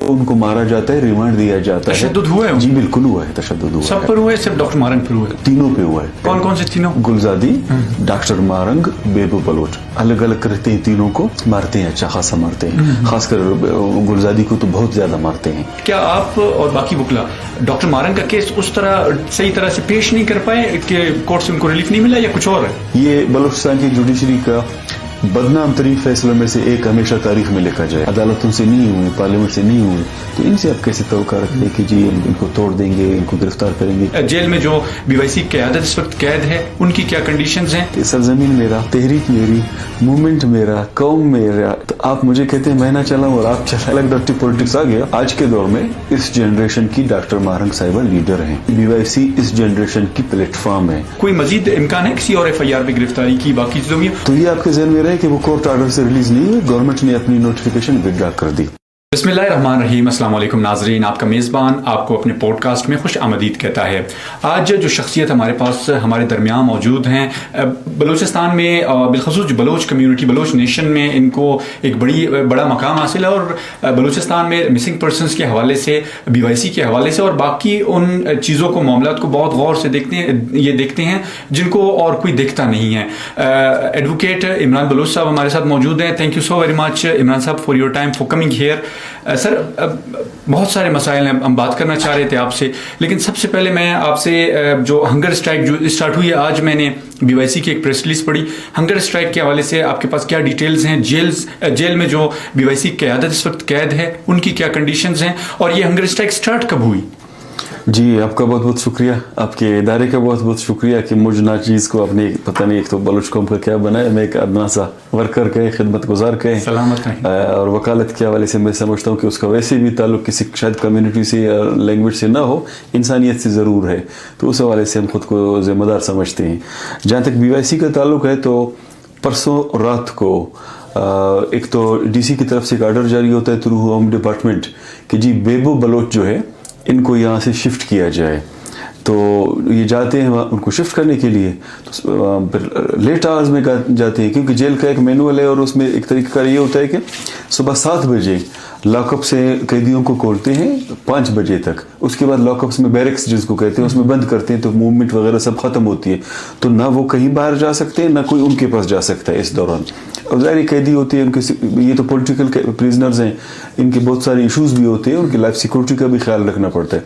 उनको मारा जाता है, रिमांड दिया जाता है। तशद्दुद हुआ है? जी बिल्कुल हुआ है, तशद्दुद हुआ है। सब पर हुआ है, सिर्फ डॉक्टर मारंग पर हुआ है? तीनों पे हुआ है। कौन कौन से तीनों? गुलजादी, डॉक्टर मारंग, बेबू बलोच, अलग अलग करते हैं, तीनों को मारते हैं, अच्छा खासा मारते हैं। खासकर गुलजादी को तो बहुत ज्यादा मारते हैं। क्या आप और बाकी वकला डॉक्टर मारंग का केस उस तरह सही तरह से पेश नहीं कर पाए कि कोर्ट से उनको रिलीफ नहीं मिला, या कुछ और है? ये बलूचिस्तान की जुडिशरी का बदनाम तरीन फैसलों में से एक हमेशा तारीख में लिखा जाए। अदालतों से नहीं हुए, पार्लियामेंट से नहीं हुए, तो इनसे आप कैसे तवक्का रखते हैं कि जी हम इनको तोड़ देंगे, इनको गिरफ्तार करेंगे। जेल में जो BYC की क़यादत इस वक्त कैद है, उनकी क्या कंडीशंस हैं? सरजमीन मेरा, तहरीक मेरी, मूवमेंट मेरा, कौम मेरा, तो आप मुझे कहते हैं मैं ना चलाऊं और आप चला। अलग डॉक्टर पॉलिटिक्स आ गया। आज के दौर में इस जनरेशन की डॉक्टर मारंग साहिबा लीडर हैं। BYC इस जनरेशन की प्लेटफॉर्म है। कोई मजीद इम्कान है किसी और FIR में गिरफ्तारी की, बाकी चीजों में? तो ये आपके ज़हन में रहे कि वो कोर्ट ऑर्डर से रिलीज नहीं हुई, गवर्नमेंट ने अपनी नोटिफिकेशन विथड्रॉ कर दी। बिस्मिल्लाहिर्रहमानिर्रहीम, अस्सलाम वालेकुम नाज़रीन, आपका मेज़बान आपको अपने पॉडकास्ट में खुश आमदीद कहता है। आज जो शख्सियत हमारे पास हमारे दरमियान मौजूद हैं, बलूचिस्तान में बिलखसूस बलोच कम्यूनिटी, बलोच नेशन में इनको एक बड़ा मकाम हासिल है, और बलूचिस्तान में मिसिंग पर्सनस के हवाले से, BYC के हवाले से और बाकी उन चीज़ों को, मामलात को बहुत गौर से देखते हैं जिनको और कोई देखता नहीं है। एडवोकेट इमरान बलोच साहब हमारे साथ मौजूद हैं। Thank you so very much Imran साहब for your time, for coming here. Sir, बहुत सारे मसाइल हैं, हम बात करना चाह रहे थे आपसे, लेकिन सबसे पहले मैं आपसे जो हंगर स्ट्राइक जो स्टार्ट हुई है, आज मैंने BYC की एक प्रेस रिलीज पढ़ी। हंगर स्ट्राइक के हवाले से आपके पास क्या डिटेल्स हैं? जेल में जो BYC की क़यादत इस वक्त कैद है, उनकी क्या कंडीशंस हैं, और ये हंगर स्ट्राइक स्टार्ट कब हुई? जी आपका बहुत बहुत शुक्रिया, आपके इदारे का बहुत बहुत शुक्रिया कि मुझ नाचीज़ को आपने, पता नहीं एक तो बलूच कौम का क्या बनाया, मैं एक अदना सा वर्कर कहे, खिदमत गुजार कहे, सलामत रहे। और वकालत के हवाले से मैं समझता हूँ कि उसका वैसे भी ताल्लुक़ किसी शायद कम्युनिटी से या लैंग्वेज से ना हो, इंसानियत से ज़रूर है, तो उस हवाले से हम खुद को ज़िम्मेदार समझते हैं। जहाँ तक BYC का ताल्लुक़ है, तो परसों रात को एक तो DC की तरफ से एक आर्डर जारी होता है थ्रू होम डिपार्टमेंट कि जी बेबू बलोच जो है इनको यहाँ से शिफ्ट किया जाए। तो ये जाते हैं उनको शिफ्ट करने के लिए, तो फिर लेट आवर्स में जाते हैं, क्योंकि जेल का एक मैनुअल है और उसमें एक तरीका ये होता है कि सुबह 7 बजे लॉकअप से कैदियों को खोलते हैं 5 बजे तक, उसके बाद लॉकअप्स में बैरिक्स जिसको कहते हैं उसमें बंद करते हैं, तो मूवमेंट वगैरह सब ख़त्म होती है, तो ना वो कहीं बाहर जा सकते हैं ना कोई उनके पास जा सकता है इस दौरान। और ज़ाहिर कैदी होती है उनके, ये तो पॉलिटिकल प्रिजनर्स हैं, इनके बहुत सारे इश्यूज़ भी होते हैं, उनकी लाइफ सिक्योरिटी का भी ख्याल रखना पड़ता है।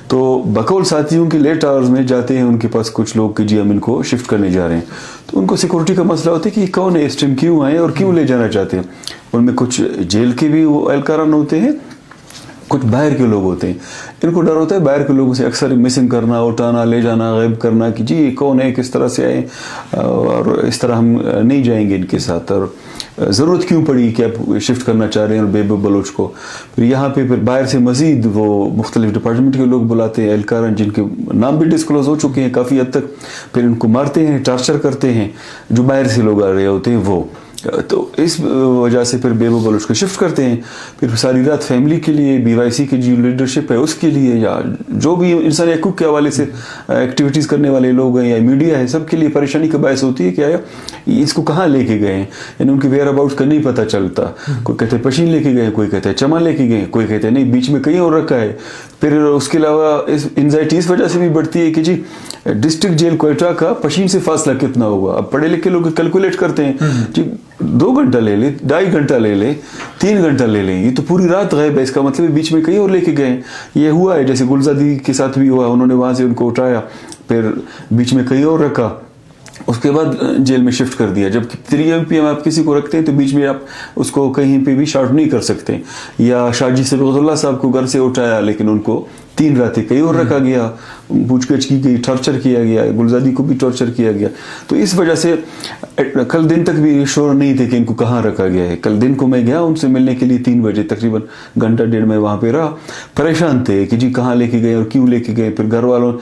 तो बकौल साथियों की लेट आवर्स में जाते हैं उनके पास कुछ लोग कि जी हम इनको शिफ्ट करने जा रहे हैं, तो उनको सिक्योरिटी का मसला होता है कि कौन है इस टाइम, क्यों आए और क्यों ले जाना चाहते हैं। उनमें कुछ जेल के भी वो एहलकारान होते हैं, कुछ बाहर के लोग होते हैं। इनको डर होता है बाहर के लोगों से अक्सर मिसिंग करना, उठाना, ले जाना, गायब करना कि जी कौन है, किस तरह से आए, और इस तरह हम नहीं जाएंगे इनके साथ, और ज़रूरत क्यों पड़ी कि आप शिफ्ट करना चाह रहे हैं और बेबू बलोच को। फिर यहाँ पे फिर बाहर से मज़ीद वो मुख्तलिफ डिपार्टमेंट के लोग बुलाते हैं, एहलकारान जिनके नाम भी डिस्क्लोज हो चुके हैं काफ़ी हद तक, फिर इनको मारते हैं, टार्चर करते हैं, जो बाहर से लोग आ रहे होते हैं वो। तो इस वजह से फिर बेबू बलोच को शिफ्ट करते हैं। फिर सारी रात फैमिली के लिए, BYC की जो लीडरशिप है उसके लिए, या जो भी इंसानी हकूक़ के हवाले से एक्टिविटीज़ करने वाले लोग हैं या मीडिया है, सबके लिए परेशानी का बायस होती है कि आया इसको कहाँ लेके गए हैं, यानी उनके वेयर अबाउट का नहीं पता चलता। कोई कहते हैं पशीन लेके गए, कोई कहते हैं चमा लेके गए, कोई कहते हैं नहीं बीच में कहीं और रखा है। फिर उसके अलावा इस एंजाइटी इस वजह से भी बढ़ती है कि जी डिस्ट्रिक्ट जेल क्वेटा का पशीन से फासला कितना हुआ। अब पढ़े लिखे लोग कैलकुलेट करते हैं जी 2 घंटा ले ले, 2.5 घंटा ले ले, 3 घंटा ले ले, ये तो पूरी रात गायब है, इसका मतलब बीच में कहीं और लेके गए। ये हुआ है, जैसे गुलजादी के साथ भी हुआ, उन्होंने वहाँ से उनको उठाया, फिर बीच में कहीं और रखा, उसके बाद जेल में शिफ्ट कर दिया। जब 3 PM आप किसी को रखते हैं तो बीच में आप उसको कहीं पे भी शॉर्ट नहीं कर सकते। या शाहजी सबगतुल्लाह साहब को घर से उठाया, लेकिन उनको 3 रातें कहीं और रखा गया, पूछगछ की गई, टॉर्चर किया गया, गुलजादी को भी टॉर्चर किया गया। तो इस वजह से कल दिन तक भी श्योर नहीं थे कि इनको कहाँ रखा गया है। कल दिन को मैं गया उनसे मिलने के लिए 3 बजे, तकरीबन घंटा 1.5 में वहाँ पे रहा। परेशान थे कि जी कहाँ लेके गए और क्यों लेके गए। फिर घर वालों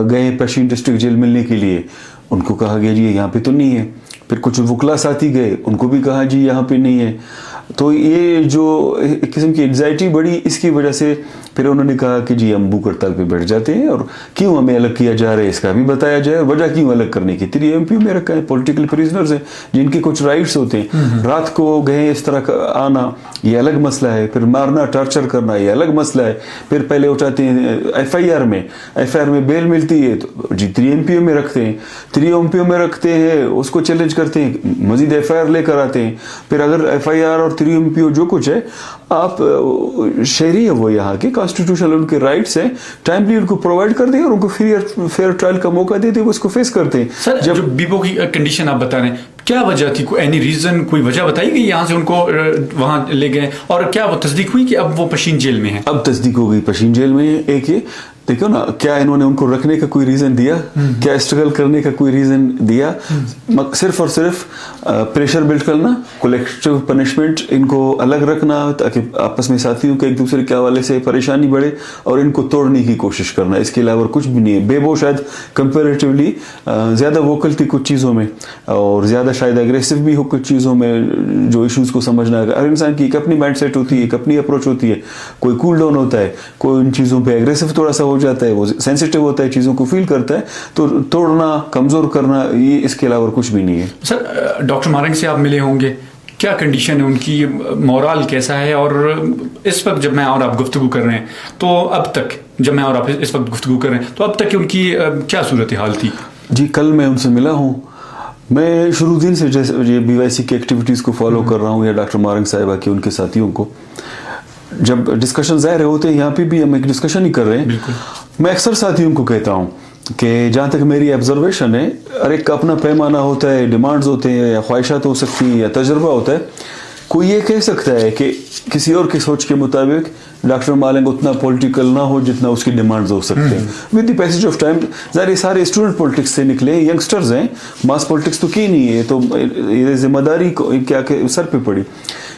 गए पश्चिम डिस्ट्रिक्ट जेल मिलने के लिए, उनको कहा गया जी यहाँ पे तो नहीं है। फिर कुछ वकला साथी गए, उनको भी कहा जी यहाँ पे नहीं है। तो ये जो एक किस्म की एंजाइटी बढ़ी, इसकी वजह से फिर उन्होंने कहा कि जी हम भूख हड़ताल पे बैठ जाते हैं और क्यों हमें अलग किया जा रहा है इसका भी बताया जाए, वजह क्यों अलग करने की। 3 एमपी में रखा है, पॉलिटिकल प्रिजनर्स हैं जिनके कुछ राइट्स होते हैं, रात को गए इस तरह का आना ये अलग मसला है, फिर मारना टॉर्चर करना ये अलग मसला है, फिर पहले उठाते हैं एफआईआर में बेल मिलती है तो जी 3 एमपी में रखते हैं, 3 एमपी में रखते हैं उसको चैलेंज करते हैं, मजीद एफआईआर लेकर आते हैं, फिर अगर एफआईआर और 3 एमपी जो कुछ है आप शहरी है वो यहाँ के कॉन्स्टिट्यूशनल उनके राइट्स हैं, टाइमली उनको प्रोवाइड कर दें और उनको फेयर ट्रायल का मौका देते वो उसको फेस करते हैं। सर जब बीबो की कंडीशन आप बता रहे हैं क्या वजह थी, कोई एनी रीजन, कोई वजह बताई गई यहाँ से उनको वहां ले गए और क्या वो तस्दीक हुई कि अब वो पशीन जेल में है? अब तस्दीक हो गई पशीन जेल में। एक ये देखो ना क्या इन्होंने उनको रखने का कोई रीजन दिया, क्या स्ट्रगल करने का कोई रीजन दिया, सिर्फ और सिर्फ प्रेशर बिल्ड करना, कलेक्टिव पनिशमेंट इनको अलग रखना ताकि आपस में साथियों के एक दूसरे के हवाले से परेशानी बढ़े और इनको तोड़ने की कोशिश करना, इसके अलावा कुछ भी नहीं है। बेबो शायद कंपेरेटिवली ज्यादा वोकल थी कुछ चीजों में और ज्यादा शायद एग्रेसिव भी हो कुछ चीजों में, जो इश्यूज को समझना है हर इंसान की एक अपनी माइंडसेट होती है, एक अपनी अप्रोच होती है, कोई कूल डाउन होता है, कोई उन चीजों पे एग्रेसिव थोड़ा सा हो जाता है, वो सेंसिटिव होता है, चीजों को फील करता है, तो तोड़ना कमजोर करना ये इसके अलावा कुछ भी नहीं है। सर डॉक्टर मारंग से आप मिले होंगे, क्या कंडीशन है उनकी, मोरल कैसा है? और इस वक्त जब मैं और आप गुफ्तगू कर रहे हैं तो अब तक जब मैं और आप इस वक्त गुफ्तगू कर रहे हैं तो अब तक की उनकी क्या सूरत हाल थी? जी कल मैं उनसे मिला हूँ, मैं शुरू दिन से जैसे ये बीवाईसी की एक्टिविटीज़ को फॉलो कर रहा हूँ या डॉक्टर मारंग साहिबा के उनके साथियों को, जब डिस्कशन ज़ाहिर होते हैं यहाँ पे भी हम एक डिस्कशन ही कर रहे हैं, मैं अक्सर साथियों को कहता हूँ कि जहाँ तक मेरी ऑब्जर्वेशन है हर एक का अपना पैमाना होता है, डिमांड्स होते हैं या ख्वाहिशात हो सकती हैं या तजर्बा होता है। कोई ये कह सकता है कि किसी और की सोच के मुताबिक डॉक्टर मारंग उतना पॉलिटिकल ना हो जितना उसकी डिमांड्स हो सकते हैं। With the passage of time ज़ाहिर सारे स्टूडेंट पॉलिटिक्स से निकले, यंगस्टर्स हैं, मास पॉलिटिक्स तो की नहीं है, तो ये जिम्मेदारी क्या के सर पे पड़ी।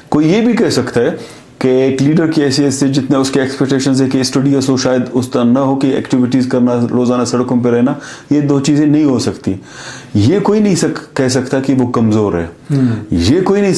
कोई ये भी कह सकता है कि एक लीडर की हैसियत से जितना उसके एक्सपेक्टेशंस है कि स्टूडियस हो शायद उस तरह ना हो कि एक्टिविटीज़ करना, रोज़ाना सड़कों पे रहना, ये 2 चीज़ें नहीं हो सकती। ये कोई नहीं कह सकता कि वो कमज़ोर है, ये कोई नहीं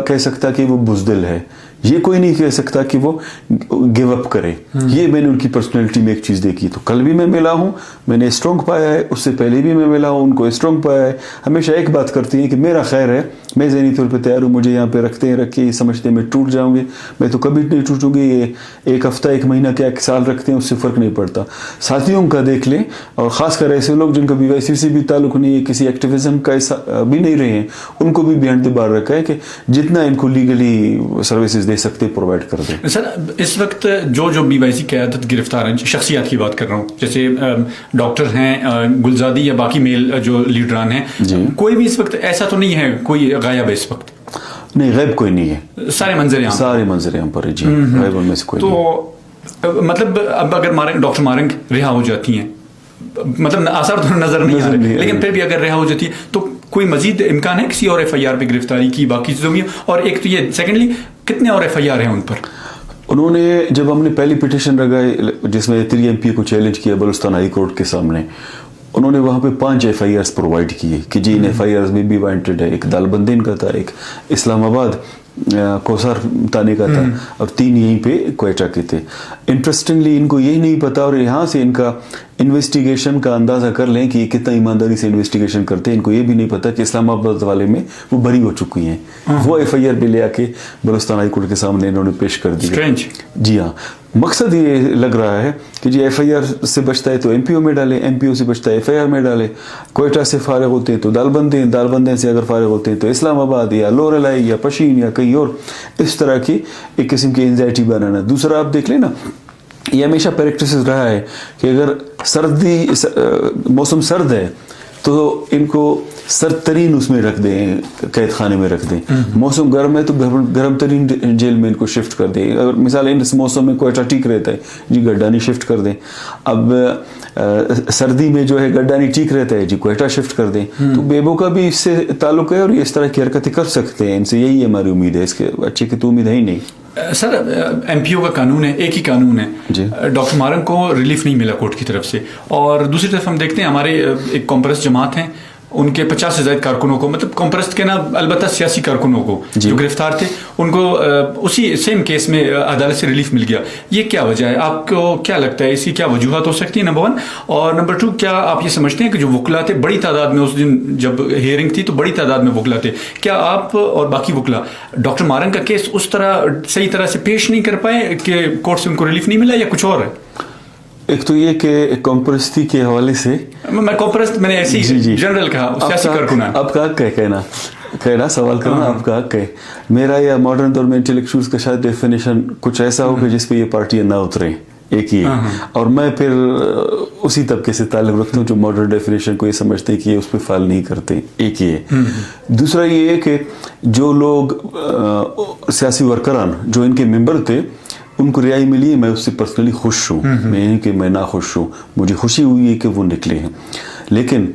कह सकता कि वो बुज़दिल है, ये कोई नहीं कह सकता कि वो गिव अप करे। ये मैंने उनकी पर्सनैलिटी में एक चीज़ देखी। तो कल भी मैं मिला हूँ, मैंने स्ट्रॉन्ग पाया है, उससे पहले भी मैं मिला हूँ, उनको स्ट्रॉन्ग पाया है। हमेशा एक बात करती हैं कि मेरा खैर है, मैं ज़हनी तौर पे तैयार हूँ, मुझे यहाँ पे रखते हैं, रख के समझते हैं मैं टूट जाऊँगी, मैं तो कभी नहीं टूटूंगी। ये एक हफ्ता, एक महीना क्या, एक साल रखते हैं, उससे फ़र्क नहीं पड़ता। साथियों का देख लें, और ख़ासकर ऐसे लोग जिनका बीवाईसी से भी ताल्लुक़ नहीं है, किसी एक्टिविज़म का भी नहीं रहे हैं, उनको भी बिहाइंड द बार रखा है कि जितना इनको लीगली सर्विसेज दे सकते प्रोवाइड कर दें। सर इस वक्त जो बीवाईसी क़यादत गिरफ्तार हैं, शख्सियत की बात कर रहा हूँ, जैसे डॉक्टर हैं गुलजादी या बाकी मेल जो लीडरान हैं, कोई भी इस वक्त ऐसा तो नहीं है कोई गायब है इस वक्त? नहीं, गैब कोई नहीं है, सारे मंजर यहाँ पर है जी, गैब उनमें से कोई तो मतलब अब अगर डॉक्टर मारंग रिहा हो जाती हैं, मतलब आसार तो नजर नहीं आ रहे, लेकिन फिर भी अगर रिहा हो जाती है तो कोई मजीद इम्कान है किसी और एफआईआर पे गिरफ्तारी की, बाकी चीज़ों में? और एक तो ये सेकेंडली कितने और एफआईआर हैं उन पर? उन्होंने जब हमने पहली पिटीशन लगाई जिसमें 3 एमपी को चैलेंज किया बलूचिस्तान हाई कोर्ट के सामने, उन्होंने वहाँ पे 5 एफआईआर्स प्रोवाइड किए कि जी इन एफआईआर्स में भी वांटेड है। एक दालबंदीन का था, एक इस्लामाबाद कोसार थाने का था और 3 यहीं पे क्वेटा के थे। इंटरेस्टिंगली इनको यही नहीं पता, और यहाँ से इनका इन्वेस्टिगेशन का अंदाज़ा कर लें कि ये कितना ईमानदारी से इन्वेस्टिगेशन करते हैं। इनको ये भी नहीं पता कि इस्लामाबाद वाले में वो बरी हो चुकी हैं। वो एफआईआर भी ले आके बलूचिस्तान हाई कोर्ट के सामने इन्होंने पेश कर दी। जी हाँ, मकसद ये लग रहा है कि जी एफआईआर से बचता है तो एमपीओ में डाले, एमपीओ से बचता है एफआईआर में डाले, कोयटा से फारिग होते हैं तो दालबंदे से अगर फारिग होते हैं तो इस्लामाबाद या लोरेलाई या पशीन या कहीं और, इस तरह की एक किस्म की एंजाइटी बनाना। दूसरा आप देख लेना, ये हमेशा प्रैक्टिस रहा है कि अगर मौसम सर्द है तो इनको सर्द तरीन उसमें रख दें, कैद खाने में रख दें। मौसम गर्म है तो गर्म तरीन जेल में इनको शिफ्ट कर दें। अगर मिसाल इस मौसम में कोयटा ठीक रहता है जी, गड्डानी शिफ्ट कर दें। अब सर्दी में जो है गड्डानी ठीक रहता है जी, कोयटा शिफ्ट कर दें। तो बेबो का भी इससे ताल्लुक है और ये इस तरह की हरकतें कर सकते हैं, इनसे यही हमारी उम्मीद है, इसके अच्छे की तो उम्मीद है ही नहीं। सर एमपीओ का कानून है, एक ही कानून है, डॉक्टर मारंग को रिलीफ नहीं मिला कोर्ट की तरफ से, और दूसरी तरफ हम देखते हैं हमारे एक कॉम्प्रेस जमात हैं ان کے 50 سے زائد کارکنوں کو, مطلب قوم پرست کے نا البتہ سیاسی کارکنوں کو جو گرفتار تھے ان کو اسی سیم کیس میں عدالت سے ریلیف مل گیا. یہ کیا وجہ ہے؟ آپ کو کیا لگتا ہے اس کی کیا وجوہات ہو سکتی ہیں نمبر 1؟ اور نمبر 2, کیا آپ یہ سمجھتے ہیں کہ جو وکلا تھے بڑی تعداد میں اس دن جب ہیئرنگ تھی تو بڑی تعداد میں وکلا تھے, کیا آپ اور باقی وکلا ڈاکٹر مارنگ کا کیس اس طرح صحیح طرح سے پیش نہیں کر پائے کہ کورٹ سے ان کو ریلیف نہیں ملا, یا کچھ اور ہے؟ ایک تو یہ کہ قوم پرستی کے حوالے سے میں قوم پرست میں نے ایسی جنرل کہا, سیاسی کارکنان. آپ کا حق ہے کہنا سوال کرنا آپ کا حق ہے. میرا یا ماڈرن دور میں انٹلیکچوئلز کا شاید ڈیفینیشن کچھ ایسا ہو کہ جس پہ یہ پارٹیاں نہ اتریں, ایک ہی ہے. اور میں پھر اسی طبقے سے تعلق رکھتا ہوں جو ماڈرن ڈیفینیشن کو یہ سمجھتے ہیں کہ یہ اس پہ فال نہیں کرتے, ایک ہی ہے. دوسرا یہ ہے کہ جو لوگ سیاسی ورکران جو ان کے ممبر تھے ان کو رہائی ملی ہے, میں اس سے پرسنلی خوش ہوں, میں نہیں کہ میں نا خوش ہوں, مجھے خوشی ہوئی ہے کہ وہ نکلے ہیں. لیکن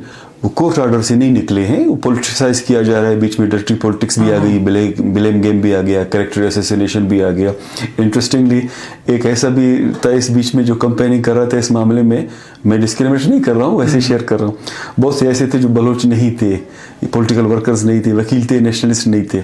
وہ کورٹ آرڈر سے نہیں نکلے ہیں, وہ پولیٹیسائز کیا جا رہا ہے, بیچ میں ڈرٹی پولیٹکس بھی آ گئی, بلیم گیم بھی آ گیا, کریکٹر اسیسینیشن بھی آ گیا. انٹرسٹنگلی ایک ایسا بھی تھا اس بیچ میں جو کمپیننگ کر رہا تھا اس معاملے میں ڈسکریمنیٹ نہیں کر رہا ہوں, ویسے شیئر کر رہا ہوں. بہت سے ایسے تھے جو بلوچ نہیں تھے, پولیٹیکل ورکرز نہیں تھے, وکیل تھے, نیشنلسٹ نہیں تھے.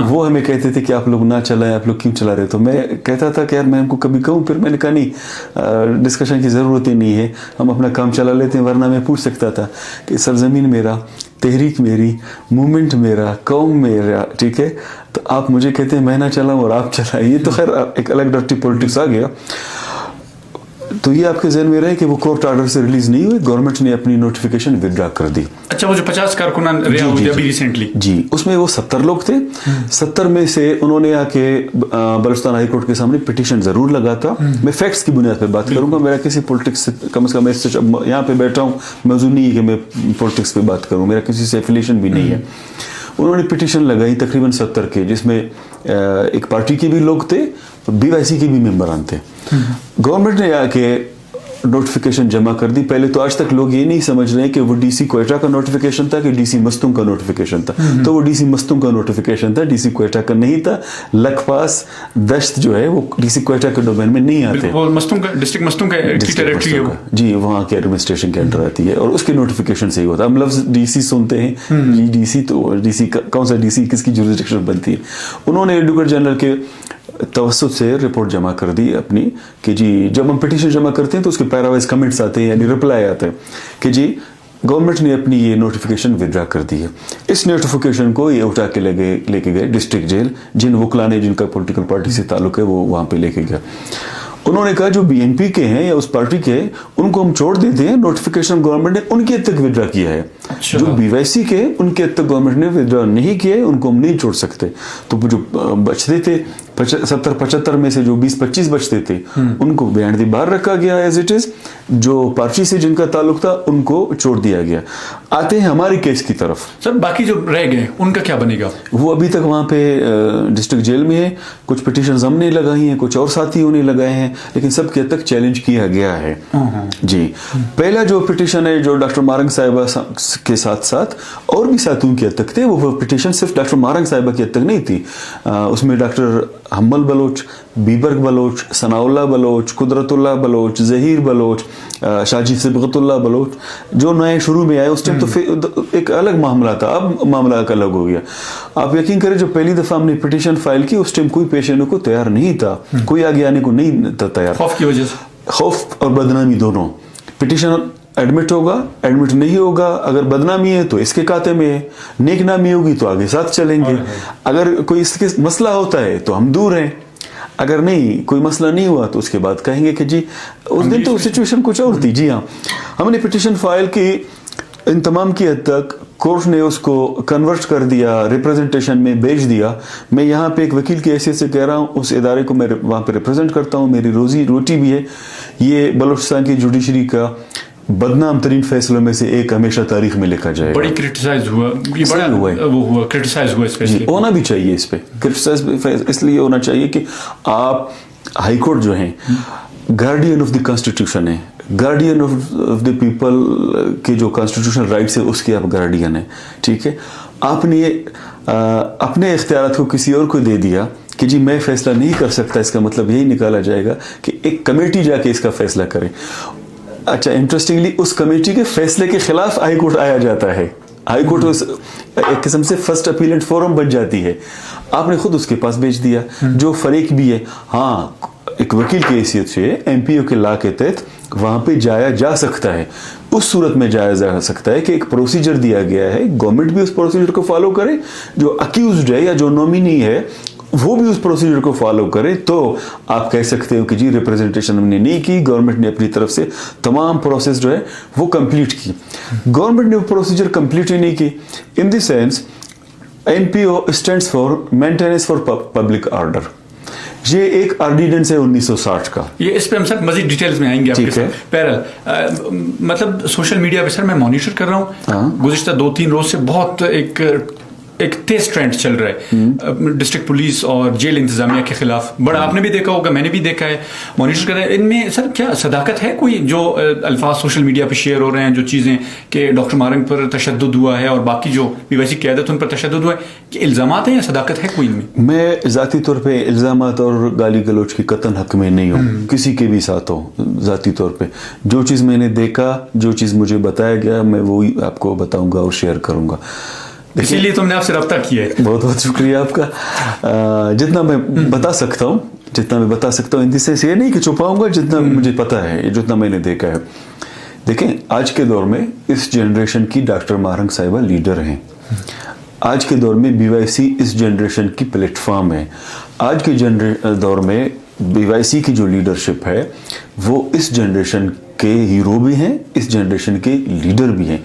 وہ ہمیں کہتے تھے کہ آپ لوگ نہ چلائیں, آپ لوگ کیوں چلا رہے. تو میں کہتا تھا کہ یار میں ان کو کبھی کہوں, پھر میں نے کہا نہیں, ڈسکشن کی ضرورت ہی نہیں ہے, ہم اپنا کام چلا لیتے ہیں. ورنہ میں پوچھ سکتا تھا کہ سرزمین میرا, تحریک میری, موومنٹ میرا, قوم میرا, ٹھیک ہے, تو آپ مجھے کہتے ہیں میں نہ چلاؤں اور آپ چلائیں. یہ تو خیر ایک الگ ڈرٹی پولیٹکس آ گیا. تو یہ آپ کے ذہن میں رہے کہ وہ کورٹ آرڈر سے ریلیز نہیں ہوئے, گورنمنٹ نے اپنی نوٹیفیکیشن ودرا کر دی. اچھا, وہ جو 50 کارکنان رہا ہوئے ابھی ریسنٹلی, جی اس میں وہ 70 لوگ تھے. 70 میں سے انہوں نے آ کے بلوچستان ہائی کورٹ کے سامنے پٹیشن ضرور لگا تھا. میں فیکٹس کی بنیاد پہ بات کروں گا, میرا کسی پولیٹکس سے کم از کم یہاں پہ بیٹھا ہوں, موضوع نہیں ہے کہ میں پولیٹکس پہ بات کروں, میرا کسی سے ایفیلیشن بھی نہیں ہے. انہوں نے پٹیشن لگائی تقریباً 70 کے, جس میں ایک پارٹی کے بھی لوگ تھے, BYC کے بھی ممبران تھے. گورنمنٹ نے آ کے نوٹیفیکیشن جمع کر دی. پہلے تو آج تک لوگ یہ نہیں سمجھ رہے کہ وہ ڈی سی کوئٹہ کا نوٹیفیکیشن تھا کہ ڈی سی مستونگ کا نوٹیفیکیشن تھا. تو وہ ڈی سی مستونگ کا نوٹیفیکیشن تھا, ڈی سی کوئٹہ کا نہیں تھا. لکھ پاس دشت جو ہے وہ ڈی سی کوئٹہ کے ڈومین میں نہیں آتے. وہ مستونگ کا ڈسٹرکٹ مستونگ کا ٹیریٹری ہے وہ, جی وہاں کے ایڈمنسٹریشن کے انڈر آتی ہے, اور اس کے نوٹیفیکیشن سے ہی ہوتا ہے. ہم لفظ ڈی سی سنتے ہیں, ڈی سی تو ڈی سی کون سا ڈی سی کس کی جوریسڈکشن بنتی ہے. انہوں نے ایڈوکیٹ جنرل کے توسط سے رپورٹ جمع کر دی اپنی کہ جی جب ہم پٹیشن جمع کرتے ہیں تو اس کے پیراوائز کمنٹس آتے ہیں, یعنی رپلائی آتے ہیں کہ جی گورنمنٹ نے اپنی یہ نوٹیفیکیشن ودرا کر دی ہے. اس نوٹیفیکیشن کو یہ اٹھا کے لے کے گئے ڈسٹرکٹ جیل, جن وکلا نے جن کا پولیٹیکل پارٹی سے تعلق ہے وہ وہاں پہ لے کے گیا. انہوں نے کہا جو BNP کے ہیں یا اس پارٹی کے ہیں ان کو ہم چھوڑ دیتے ہیں, نوٹیفیکیشن گورنمنٹ نے ان کے حد تک ودرا کیا ہے. جو BYC کے ان کے حد تک گورنمنٹ نے ودرا نہیں کیا ہے, ان کو ہم نہیں چھوڑ سکتے. تو جو بچتے تھے 70-75 میں سے جو 20-25 بچتے تھے ان کو بیہائنڈ دی بار رکھا گیا ایز اٹ از. جو پارٹی سے جن کا تعلق تھا ان کو چھوڑ دیا گیا. آتے ہیں ہماری کیس کی طرف. سر باقی جو رہ گئے ان کا کیا بنے گا؟ وہ ابھی تک وہاں پہ ڈسٹرکٹ جیل میں ہے. کچھ پٹیشنز ہم نے لگائی ہیں, کچھ اور ساتھیوں نے لگائے ہیں, لیکن سب کے حد تک چیلنج کیا گیا ہے. جی پہلا جو پٹیشن ہے جو ڈاکٹر مارنگ صاحبہ کے ساتھ ساتھ اور بھی ساتھیوں کی حد تک تھے, وہ پٹیشن صرف ڈاکٹر مارنگ صاحبہ کی حد تک نہیں تھی. اس میں ڈاکٹر حمل بلوچ, بیبرگ بلوچ, ثناء اللہ بلوچ, قدرت اللہ بلوچ, ظہیر بلوچ, شاجی صبغت اللہ بلوچ جو نئے شروع میں آئے اس ٹائم تو ایک الگ معاملہ تھا. اب معاملہ الگ ہو گیا. آپ یقین کریں جو پہلی دفعہ ہم نے پٹیشن فائل کی اس ٹائم کوئی پیش آنے کو تیار نہیں تھا, کوئی آگے آنے کو نہیں تھا تیار, خوف کی وجہ سے, خوف اور بدنامی دونوں. پٹیشن ایڈمٹ ہوگا, ایڈمٹ نہیں ہوگا, اگر بدنامی ہے تو اس کے کھاتے میں ہے, نیک نامی ہوگی تو آگے ساتھ چلیں گے. اگر کوئی اس کے مسئلہ ہوتا ہے تو ہم دور ہیں, اگر نہیں کوئی مسئلہ نہیں ہوا تو اس کے بعد کہیں گے کہ جی اس دن تو سچویشن کچھ اور تھی. جی ہاں, ہم نے پٹیشن فائل کی ان تمام کی حد تک کورٹ نے اس کو کنورٹ کر دیا, ریپرزنٹیشن میں بھیج دیا. میں یہاں پہ ایک وکیل کی حیثیت سے کہہ رہا ہوں, اس ادارے کو میں وہاں پہ ریپرزینٹ کرتا ہوں, میری روزی روٹی بھی ہے. یہ بلوچستان کی جوڈیشری کا بدنام ترین فیصلوں میں سے ایک ہمیشہ تاریخ میں لکھا جائے گا. بڑی کرٹیسائز ہوا, یہ بڑا وہ ہوا, کرٹیسائز ہوا اس فیصلے. ہونا بھی چاہیے اس پہ کرٹیسائز اس لیے ہونا چاہیے کہ آپ ہائی کورٹ جو ہیں گارڈین آف دی کانسٹیٹیوشن ہے, گارڈین آف دی پیپل کے جو کانسٹیٹیوشنل رائٹس ہیں اس کے آپ گارڈین ہیں. ٹھیک ہے, آپ نے اپنے اختیارات کو کسی اور کو دے دیا کہ جی میں فیصلہ نہیں کر سکتا, اس کا مطلب یہی نکالا جائے گا کہ ایک کمیٹی جا کے اس کا فیصلہ کرے. اچھا انٹرسٹنگلی اس کمیٹی کے فیصلے کے خلاف ہائی کورٹ آیا جاتا ہے. हाई कोर्ट एक किस्म से फर्स्ट अपीलेंट फोरम बन जाती है, आपने खुद उसके पास भेज दिया, जो फरीक भी है, हाँ एक वकील की हैसियत से एमपीओ के लॉ के तहत वहां पे जाया जा सकता है। उस सूरत में जाया जा सकता है कि एक प्रोसीजर दिया गया है, गवर्नमेंट भी उस प्रोसीजर को फॉलो करे, जो अक्यूज्ड है या जो नॉमिनी है वो भी उस प्रोसीजर को फॉलो करे, तो आप कह सकते हो कि जी रिप्रेजेंटेशन हमने नहीं की, गवर्नमेंट ने अपनी तरफ से तमाम प्रोसेस जो है वो कंप्लीट की। गवर्नमेंट ने वो प्रोसीजर कंप्लीट ही नहीं की। In the sense MPO stands for maintenance for public order, ये एक ऑर्डिनेंस है 1960 का। ये इस पे हम सर मजीद डिटेल्स में आएंगे आपके साथ। पैरल मतलब सोशल मीडिया पे सर मैं मॉनिटर कर रहा हूँ, गुज़िश्ता 2-3 रोज से बहुत एक तेज ट्रेंड चल रहा है डिस्ट्रिक्ट पुलिस और जेल इंतजामिया के खिलाफ। बड़ा आपने भी देखा होगा, मैंने भी देखा है, मॉनिटर कर रहे हैं। इनमें सर क्या सदाकत है कोई, जो अल्फाज सोशल मीडिया पे शेयर हो रहे हैं, जो चीज़ें कि डॉक्टर मारंग पर तशद्दुद हुआ है और बाकी जो पीवाईसी की क़यादत उन पर तशद्दुद हुआ है, कि इल्ज़ामात हैं या सदाकत है कोई इनमें? मैं ज़ाती तौर पे इल्ज़ामात और गाली गलौज की कतन हक में नहीं हूँ, किसी के भी साथ हो। ज़ाती तौर पे जो चीज़ मैंने देखा, जो चीज़ मुझे बताया गया, मैं वही आपको बताऊँगा और शेयर करूँगा। इसीलिए तुमने आपसे रब्ता किया है। बहुत बहुत शुक्रिया आपका। जितना मैं बता सकता हूँ इन द सेंस ये नहीं कि छुपाऊंगा, जितना मुझे पता है, जितना मैंने देखा है। देखें, आज के दौर में इस जनरेशन की डॉक्टर मारंग साहिबा लीडर हैं। आज के दौर में बीवाईसी इस जनरेशन की प्लेटफॉर्म है। आज के दौर में बीवाईसी की जो लीडरशिप है वो इस जनरेशन के हीरो भी हैं, इस जनरेशन के लीडर भी हैं।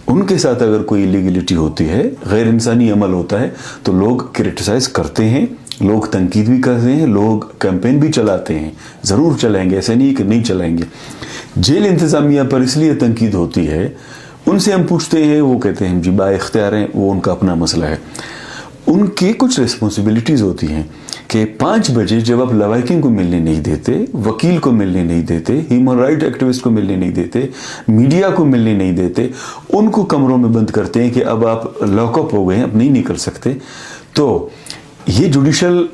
उनके साथ अगर कोई इलीगलिटी होती है, गैर इंसानी अमल होता है, तो लोग क्रिटिसाइज करते हैं, लोग तनकीद भी करते हैं, लोग कैंपेन भी चलाते हैं, ज़रूर चलाएंगे, ऐसे नहीं कि नहीं चलाएंगे। जेल इंतज़ामिया पर इसलिए तनकीद होती है, उनसे हम पूछते हैं, वो कहते हैं जी बाइख्तियार हैं, वो उनका अपना मसला है। उनकी कुछ रिस्पॉन्सिबिलिटीज़ होती हैं कि 5 बजे जब आप लवाकिन को मिलने नहीं देते, वकील को मिलने नहीं देते, ह्यूमन राइट एक्टिविस्ट को मिलने नहीं देते, मीडिया को मिलने नहीं देते, उनको कमरों में बंद करते हैं कि अब आप लॉकअप हो गए हैं, अब नहीं निकल सकते, तो ये जुडिशल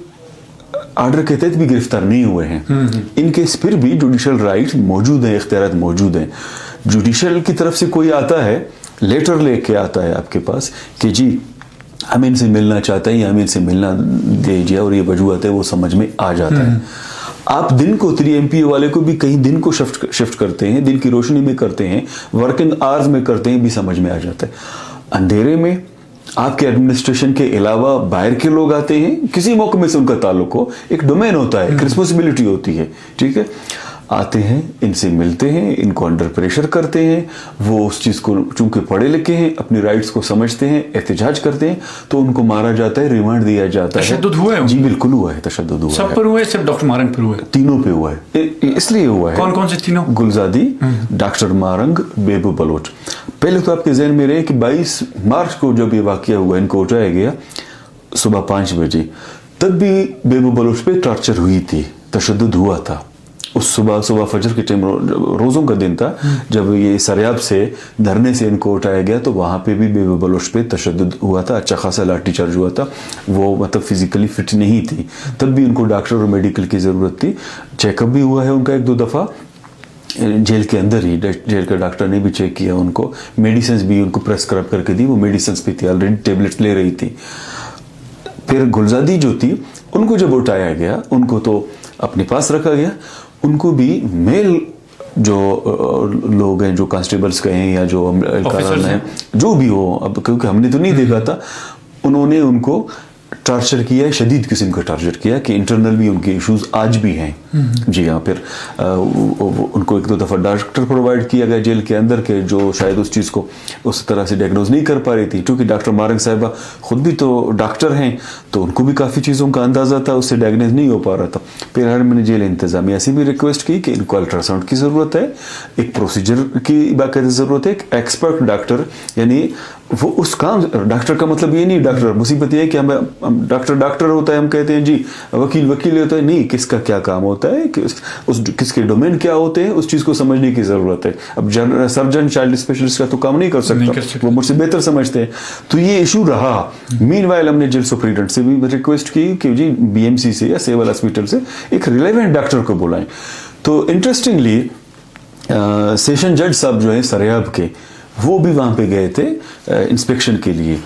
आर्डर के तहत भी गिरफ्तार नहीं हुए हैं। इनके फिर भी जुडिशल राइट मौजूद हैं, इख्तियारात मौजूद हैं। जुडिशल की तरफ से कोई आता है, लेटर लेके आता है आपके पास कि जी हम इनसे मिलना चाहते हैं या हमें इनसे मिलना दीजिए, और ये वजूहत है, वो समझ में आ जाता है। आप दिन को 3 एमपीओ वाले को भी कहीं दिन को शिफ्ट करते हैं, दिन की रोशनी में करते हैं, वर्किंग आवर्स में करते हैं, भी समझ में आ जाता है। अंधेरे में आपके एडमिनिस्ट्रेशन के अलावा बाहर के लोग आते हैं, किसी महकमे से उनका ताल्लुक हो, एक डोमेन होता है, एक रिस्पॉन्सिबिलिटी होती है, ठीक है, आते हैं, इनसे मिलते हैं, इनको अंडर प्रेशर करते हैं, वो उस चीज़ को चूंकि पढ़े लिखे हैं, अपनी राइट्स को समझते हैं, एहतजाज करते हैं, तो उनको मारा जाता है, रिमांड दिया जाता है। तशद्दुद हुआ है? जी बिल्कुल हुआ है, तशद्दुद हुआ है। सब पर हुआ है, सिर्फ डॉक्टर मारंग पर हुआ है? तीनों पे हुआ है। इसलिए हुआ है। कौन कौन से तीनों? गुलजादी, डॉक्टर मारंग, बेबू बलोच। पहले तो आपके जहन में रहे कि 22 मार्च को जब ये वाकया हुआ, इनको उठाया गया सुबह 5 बजे, तब भी बेबू बलोच पे टॉर्चर हुई थी, तशद्दुद हुआ था। उस सुबह फजर के टाइम, रोज़ों का दिन था, जब ये सरियाब से धरने से इनको उठाया गया, तो वहाँ पे भी बेबू बलोच पे तशद्दुद हुआ था, अच्छा खासा लाठी चार्ज हुआ था। वो मतलब फिजिकली फिट नहीं थी, तब भी उनको डॉक्टर और मेडिकल की ज़रूरत थी। चेकअप भी हुआ है उनका 1-2 दफ़ा जेल के अंदर ही, जेल के डॉक्टर ने भी चेक किया उनको, मेडिसिन भी उनको प्रेस्क्राइब करके दी, वो मेडिसिन पे थी, ऑलरेडी टेबलेट्स ले रही थी। फिर गुलजादी जो थी, उनको जब उठाया गया, उनको तो अपने पास रखा गया, उनको भी मेल जो लोग हैं, जो कांस्टेबल्स कहें या जो एहलकार हैं, जो भी हो, अब क्योंकि हमने तो नहीं देखा था, उन्होंने उनको टॉर्चर किया है, शदीद किस्म का टॉर्चर किया कि इंटरनल भी उनके इश्यूज आज भी हैं। जी हाँ, फिर उनको 1-2 दफ़ा डॉक्टर प्रोवाइड किया गया जेल के अंदर के, जो शायद उस चीज़ को उस तरह से डायग्नोज नहीं कर पा रही थी, क्योंकि डॉक्टर मारंग साहिबा खुद भी तो डॉक्टर हैं, तो उनको भी काफ़ी चीज़ों का अंदाज़ा था, उससे डायग्नोज नहीं हो पा रहा था। फिर मैंने जेल इंतज़ामिया से भी रिक्वेस्ट की कि इनको अल्ट्रासाउंड की ज़रूरत है, एक प्रोसीजर की बाकायदा ज़रूरत है, एक एक्सपर्ट डॉक्टर, यानी वो उस काम, डॉक्टर का मतलब ये नहीं डॉक्टर, मुसीबत ये है कि हम डॉक्टर होता है, हम कहते हैं जी वकील होता है, नहीं, किसका क्या काम होता है, किसके डोमेन क्या होते हैं, उस चीज़ को समझने की ज़रूरत है। अब सर्जन चाइल्ड स्पेशलिस्ट का तो काम नहीं कर सकता, वो मुझसे बेहतर समझते हैं। तो ये इशू रहा। मीनवाइल हमने जेल सुपरिटेंडेंट से भी रिक्वेस्ट की कि जी बीएमसी से या सिविल हॉस्पिटल से एक रिलेवेंट डॉक्टर को बुलाएं। तो इंटरेस्टिंगली सेशन जज साहब जो है सरियाब के, वो भी वहाँ पे गए थे इंस्पेक्शन के लिए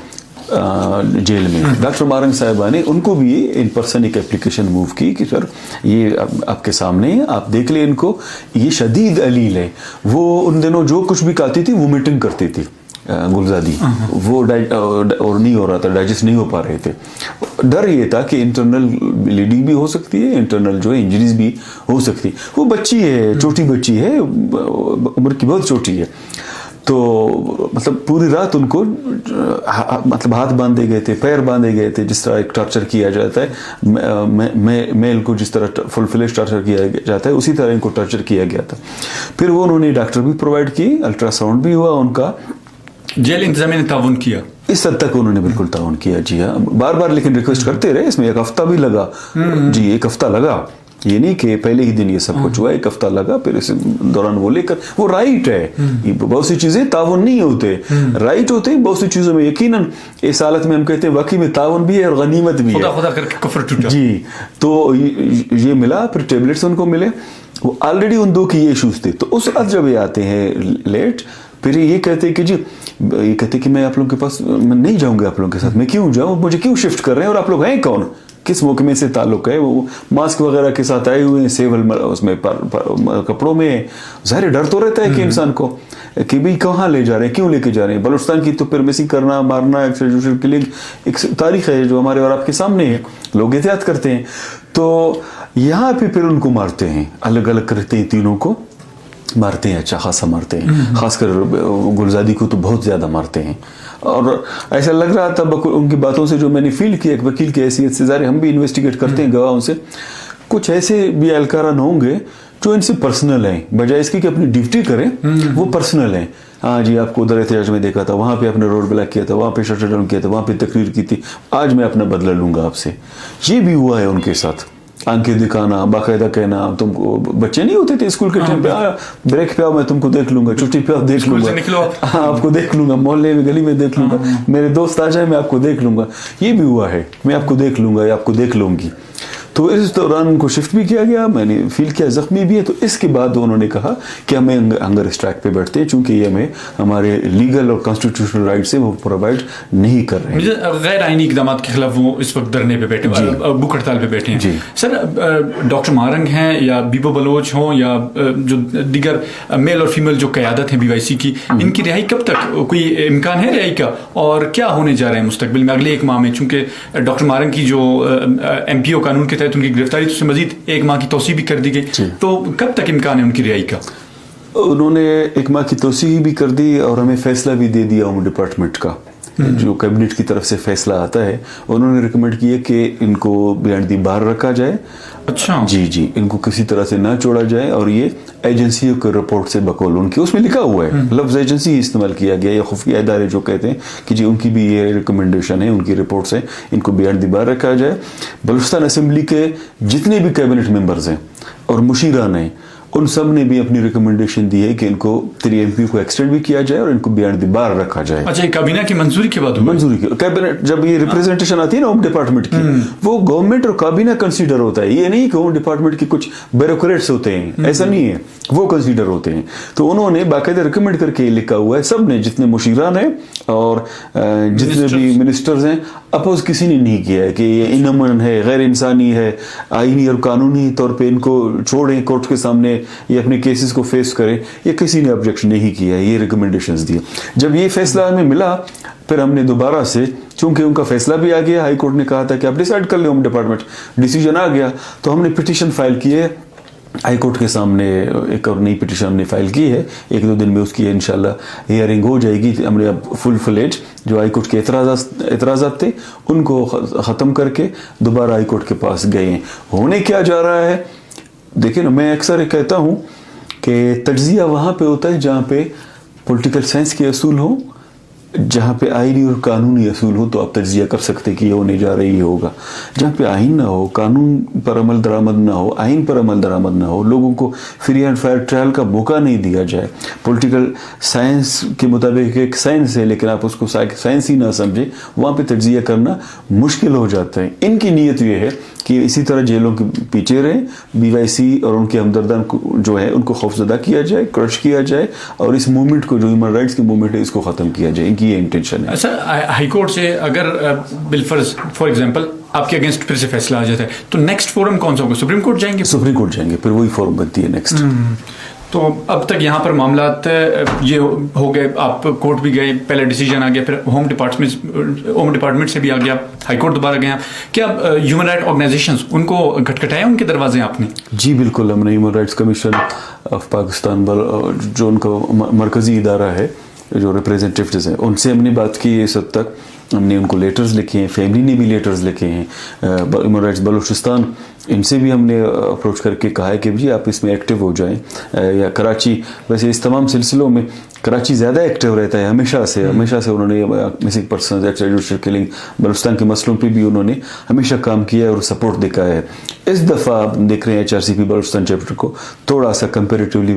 जेल में। डॉक्टर मारंग साहिबा ने उनको भी इन पर्सन एक एप्लीकेशन मूव की कि सर ये आपके सामने है, आप देख ले इनको, ये शदीद अलील है। वो उन दिनों जो कुछ भी खाती थी वोमिटिंग करती थी गुलजादी, वो और नहीं हो रहा था, डाइजेस्ट नहीं हो पा रहे थे। डर ये था कि इंटरनल ब्लीडिंग भी हो सकती है, इंटरनल जो है इंजरीज भी हो सकती है। वो बच्ची है, छोटी बच्ची है, उम्र की बहुत छोटी है। तो मतलब पूरी रात उनको मतलब हाथ बांधे गए थे, पैर बांधे गए थे, जिस तरह एक टॉर्चर किया जाता है मेल को जिस तरह फुल फ्लेश टॉर्चर किया जाता है, उसी तरह इनको टॉर्चर किया गया था। फिर वो उन्होंने डॉक्टर भी प्रोवाइड किए, अल्ट्रासाउंड भी हुआ उनका। जेल इंतजामिया ने ताउन किया, इस हद तक उन्होंने बिल्कुल ताउन किया। जी हाँ, बार बार लेकिन रिक्वेस्ट करते रहे। इसमें एक हफ्ता भी लगा जी, एक हफ्ता लगा। ये नहीं कि पहले ही दिन ये सब कुछ हुआ, एक हफ्ता लगा। फिर इस दौरान वो लेकर, वो राइट है, बहुत सी चीजें ताउन नहीं होते, राइट होते हैं बहुत सी चीजों में। यकीनन इस हालत में हम कहते हैं वाकई में ताउन भी है और गनीमत भी है। खुदा करके कुफ्र टूटा जी। तो ये मिला, फिर टेबलेट्स उनको मिले। वो ऑलरेडी उन दो की ये इशूज थे। तो उस वक्त जब ये आते हैं लेट, फिर ये कहते हैं कि जी, ये कहते कि मैं आप लोगों के पास मैं नहीं जाऊंगा, आप लोगों के साथ मैं क्यों जाऊं, मुझे क्यों शिफ्ट कर रहे हैं, और आप लोग हैं कौन, किस महकमे से ताल्लुक है। वो मास्क वगैरह के साथ आए हुए हैं, सेवल उसमें कपड़ों में। ज़ाहिर डर तो रहता है कि इंसान को कि भाई कहाँ ले जा रहे हैं, क्यों लेके जा रहे हैं। बलूचिस्तान की तो फिर मिसिंग करना, मारना, एक्सट्राजुडिशियल किलिंग एक तारीख है जो हमारे और आपके सामने है, लोग एहतियात करते हैं। तो यहाँ पे फिर उनको मारते हैं, अलग अलग करते हैं, तीनों को मारते हैं, अच्छा खासा मारते हैं। खासकर गुलजादी को तो बहुत ज़्यादा मारते हैं। और ऐसा लग रहा था उनकी बातों से, जो मैंने फील किया एक वकील की हैसियत से, ज़ाहिर हम भी इन्वेस्टिगेट करते हैं गवाहों से, कुछ ऐसे भी एहलकारान होंगे जो इनसे पर्सनल हैं, बजाय इसकी कि अपनी ड्यूटी करें, वो पर्सनल हैं। हाँ जी, आपको उधर एहतियाज में देखा था, वहाँ पे आपने रोड ब्लॉक किया था, वहाँ पे शटर डाउन किया था, वहाँ पे तकरीर की थी, आज मैं अपना बदला लूंगा आपसे। ये भी हुआ है उनके साथ। आंखें दिखाना, बाकायदा कहना, तुमको बच्चे नहीं होते थे स्कूल के टाइम पे, ब्रेक पे आओ मैं तुमको देख लूंगा, छुट्टी पे आओ देख लूंगा, आपको देख लूंगा, मोहल्ले में गली में देख लूंगा, मेरे दोस्त आ जाए मैं आपको देख लूंगा। ये भी हुआ है, मैं आपको देख लूंगा या आपको देख लूंगी। तो इस दौरान उनको शिफ्ट भी किया गया, मैंने फील किया जख्मी भी है। तो इसके बाद उन्होंने कहा कि हमें हंगर स्ट्राइक पे बैठते हैं, चूंकि ये हमें हमारे लीगल और कॉन्स्टिट्यूशनल राइट से वो प्रोवाइड नहीं कर रहे हैं। गैर आईनी इकदाम के खिलाफ वो इस वक्त धरने पे बैठे, भूख हड़ताल पे बैठे हैं। सर, डॉक्टर मारंग हैं या बीबो बलोच हों या जो दीगर मेल और फीमेल जो क़यादत है BYC की, इनकी रिहाई कब तक, कोई इम्कान है रिहाई का, और क्या होने जा रहे हैं मुस्तकबिल में अगले 1 माह में? चूंकि डॉक्टर मारंग की जो MPO कानून के तहत उनकी गिरफ्तारी तो मजीद 1 माह की तौसीह भी कर दी गई, तो कब तक इम्कान है उनकी रिहाई का? उन्होंने 1 माह की तौसीह भी कर दी और हमें फैसला भी दे दिया होम डिपार्टमेंट का, जो कैबिनेट की तरफ से फैसला आता है। उन्होंने रिकमेंड किया कि इनको बिहाइंड दी बार रखा जाए। अच्छा जी, इनको किसी तरह से ना छोड़ा जाए, और ये एजेंसियों के रिपोर्ट से बकौल उनकी, उसमें लिखा हुआ है, लफ्ज एजेंसी ही इस्तेमाल किया गया, या खुफिया इदारे जो कहते हैं कि जी उनकी भी ये रिकमेंडेशन है, उनकी रिपोर्ट से इनको बिहाइंड दी बार रखा जाए। बलूचिस्तान असेंबली के जितने भी कैबिनेट मेंबर्स हैं और मुशीरान हैं, उन सब ने भी अपनी रिकमेंडेशन दी है कि इनको 3 MP को एक्सटेंड भी किया जाए और इनको बिहाइंड द बार रखा जाए। अच्छा, काबीना की मंजूरी के बाद? मंजूरी की कैबिनेट, जब ये रिप्रेजेंटेशन आती है ना होम डिपार्टमेंट की, वो गवर्नमेंट और काबीना कंसीडर होता है। ये नहीं कि होम डिपार्टमेंट के कुछ ब्यूरोक्रेट्स होते हैं, ऐसा नहीं है, वो कंसीडर होते हैं। तो उन्होंने बाकायदा रिकमेंड करके लिखा हुआ है, सब ने, जितने मुशीरान हैं और जितने भी मिनिस्टर्स हैं, अपोज किसी ने नहीं किया है कि ये इनअमन है, गैर इंसानी है, आईनी और कानूनी तौर पे इनको छोड़ें कोर्ट के सामने, ये अपने केसेस को फेस करें, ये किसी ने ऑब्जेक्शन नहीं किया है, ये रिकमेंडेशंस दिए। जब ये फैसला हमें मिला, फिर हमने दोबारा से, चूंकि उनका फैसला भी आ गया, हाई कोर्ट ने कहा था कि आप डिसाइड कर लें, होम डिपार्टमेंट डिसीजन आ गया, तो हमने पिटीशन फाइल की है हाई कोर्ट के सामने। एक और नई पिटीशन हमने फाइल की है, 1-2 दिन में उसकी इंशाल्लाह हियरिंग हो जाएगी। हमने अब फुल फ्लेज जो हाई कोर्ट के एतराज़ात थे उनको ख़त्म करके दोबारा हाई कोर्ट के पास गए हैं। होने क्या जा रहा है, देखिए ना, मैं अक्सर कहता हूँ कि तज्ज़िया वहाँ पे होता है जहाँ पे पॉलिटिकल साइंस के असूल हो, जहाँ पे आईनी और कानूनी असूल हो, तो आप तज्ज़िया कर सकते कि ये होने जा रही है होगा। जहाँ पे आइन ना हो, कानून पर अमल दरामद ना हो, आइन पर अमल दरामद ना हो, लोगों को फ्री एंड फेयर ट्रायल का मौका नहीं दिया जाए, पॉलिटिकल साइंस के मुताबिक एक साइंस है लेकिन आप उसको साइंस ही ना समझे, वहाँ पे तज्ज़िया करना मुश्किल हो जाता है। इनकी नीयत ये है کہ اسی طرح جیلوں کے پیچھے رہیں, BYC اور ان کے ہمدردان جو ہے ان کو خوفزدہ کیا جائے, کرش کیا جائے, اور اس موومنٹ کو جو ہیومن رائٹس کی موومنٹ ہے اس کو ختم کیا جائے. ان کی یہ انٹینشن ہے. سر ہائی کورٹ سے اگر بالفرض فار ایگزامپل آپ کے اگینسٹ پھر سے فیصلہ آ جاتا ہے تو نیکسٹ فورم کون سا ہوگا؟ سپریم کورٹ جائیں گے؟ سپریم کورٹ جائیں گے, پھر وہی فورم بنتی ہے نیکسٹ. تو اب تک یہاں پر معاملات یہ ہو گئے, آپ کورٹ بھی گئے, پہلے ڈیسیجن آ گیا, پھر ہوم ڈپارٹمنٹ سے بھی آ گیا, ہائی کورٹ دوبارہ گیا. کیا ہیومن رائٹ آرگنائزیشنز ان کو کھٹکھٹایا ان کے دروازے آپ نے؟ جی بالکل, ہم نے human rights commission of Pakistan جو ان کا مرکزی ادارہ ہے, جو ریپریزنٹیوز ہیں, ان سے ہم نے بات کی. اس حد تک ہم نے ان کو لیٹرز لکھے ہیں, فیملی نے بھی لیٹرز لکھے ہیں. ہیومن رائٹس بلوچستان, ان سے بھی ہم نے اپروچ کر کے کہا ہے کہ جی آپ اس میں ایکٹیو ہو جائیں. کراچی, ویسے اس تمام سلسلوں میں کراچی زیادہ ایکٹیو رہتا ہے ہمیشہ سے انہوں نے missing persons, extra judicial killing, Balochistan کے مسئلوں پہ بھی انہوں نے ہمیشہ کام کیا ہے اور سپورٹ دکھایا ہے. اس دفعہ آپ دیکھ رہے ہیں HRCP بلوچستان چیپٹر کو تھوڑا سا کمپیریٹیولی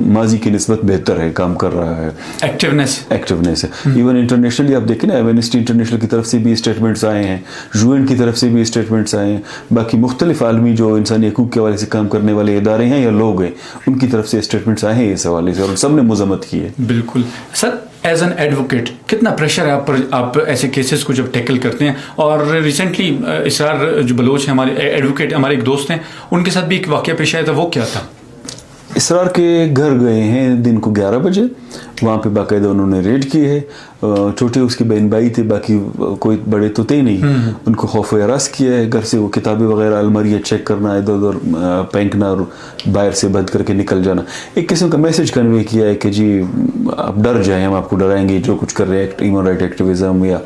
ماضی کی نسبت بہتر ہے, کام کر رہا ہے, ایکٹیونیس ہے. ایون انٹرنیشنلی آپ دیکھیں نا, ایمنسٹی انٹرنیشنل کی طرف سے بھی اسٹیٹمنٹس آئے ہیں, UN کی طرف سے بھی اسٹیٹمنٹس آئے ہیں, باقی مختلف عالمی جو انسانی حقوق کے حوالے سے کام کرنے والے ادارے ہیں یا لوگ ہیں ان کی طرف سے اسٹیٹمنٹس آئے ہیں اس حوالے سے, اور سب نے مذمت کی ہے. بالکل. سر ایز این ایڈوکیٹ کتنا پریشر ہے آپ پر, آپ ایسے کیسز کو جب ٹیکل کرتے ہیں؟ اور ریسنٹلی اسرار جو بلوچ ہیں ہمارے ایڈوکیٹ, ہمارے ایک دوست ہیں, ان کے ساتھ بھی ایک واقعہ پیش آیا تھا, وہ کیا تھا؟ اسرار کے گھر گئے ہیں دن کو 11 بجے, وہاں پہ باقاعدہ انہوں نے ریڈ کی ہے. چھوٹے اس کے بہن بھائی تھے, باقی کوئی بڑے تو تھے نہیں. ان کو خوف و ہراس کیا ہے, گھر سے وہ کتابیں وغیرہ الماریاں چیک کرنا, ادھر ادھر پھینکنا اور باہر سے بند کر کے نکل جانا. ایک قسم کا میسج کنوے کیا ہے کہ جی آپ ڈر جائیں, ہم آپ کو ڈرائیں گے جو کچھ کر رہے ہیں ہیومن رائٹ ایکٹیویزم یا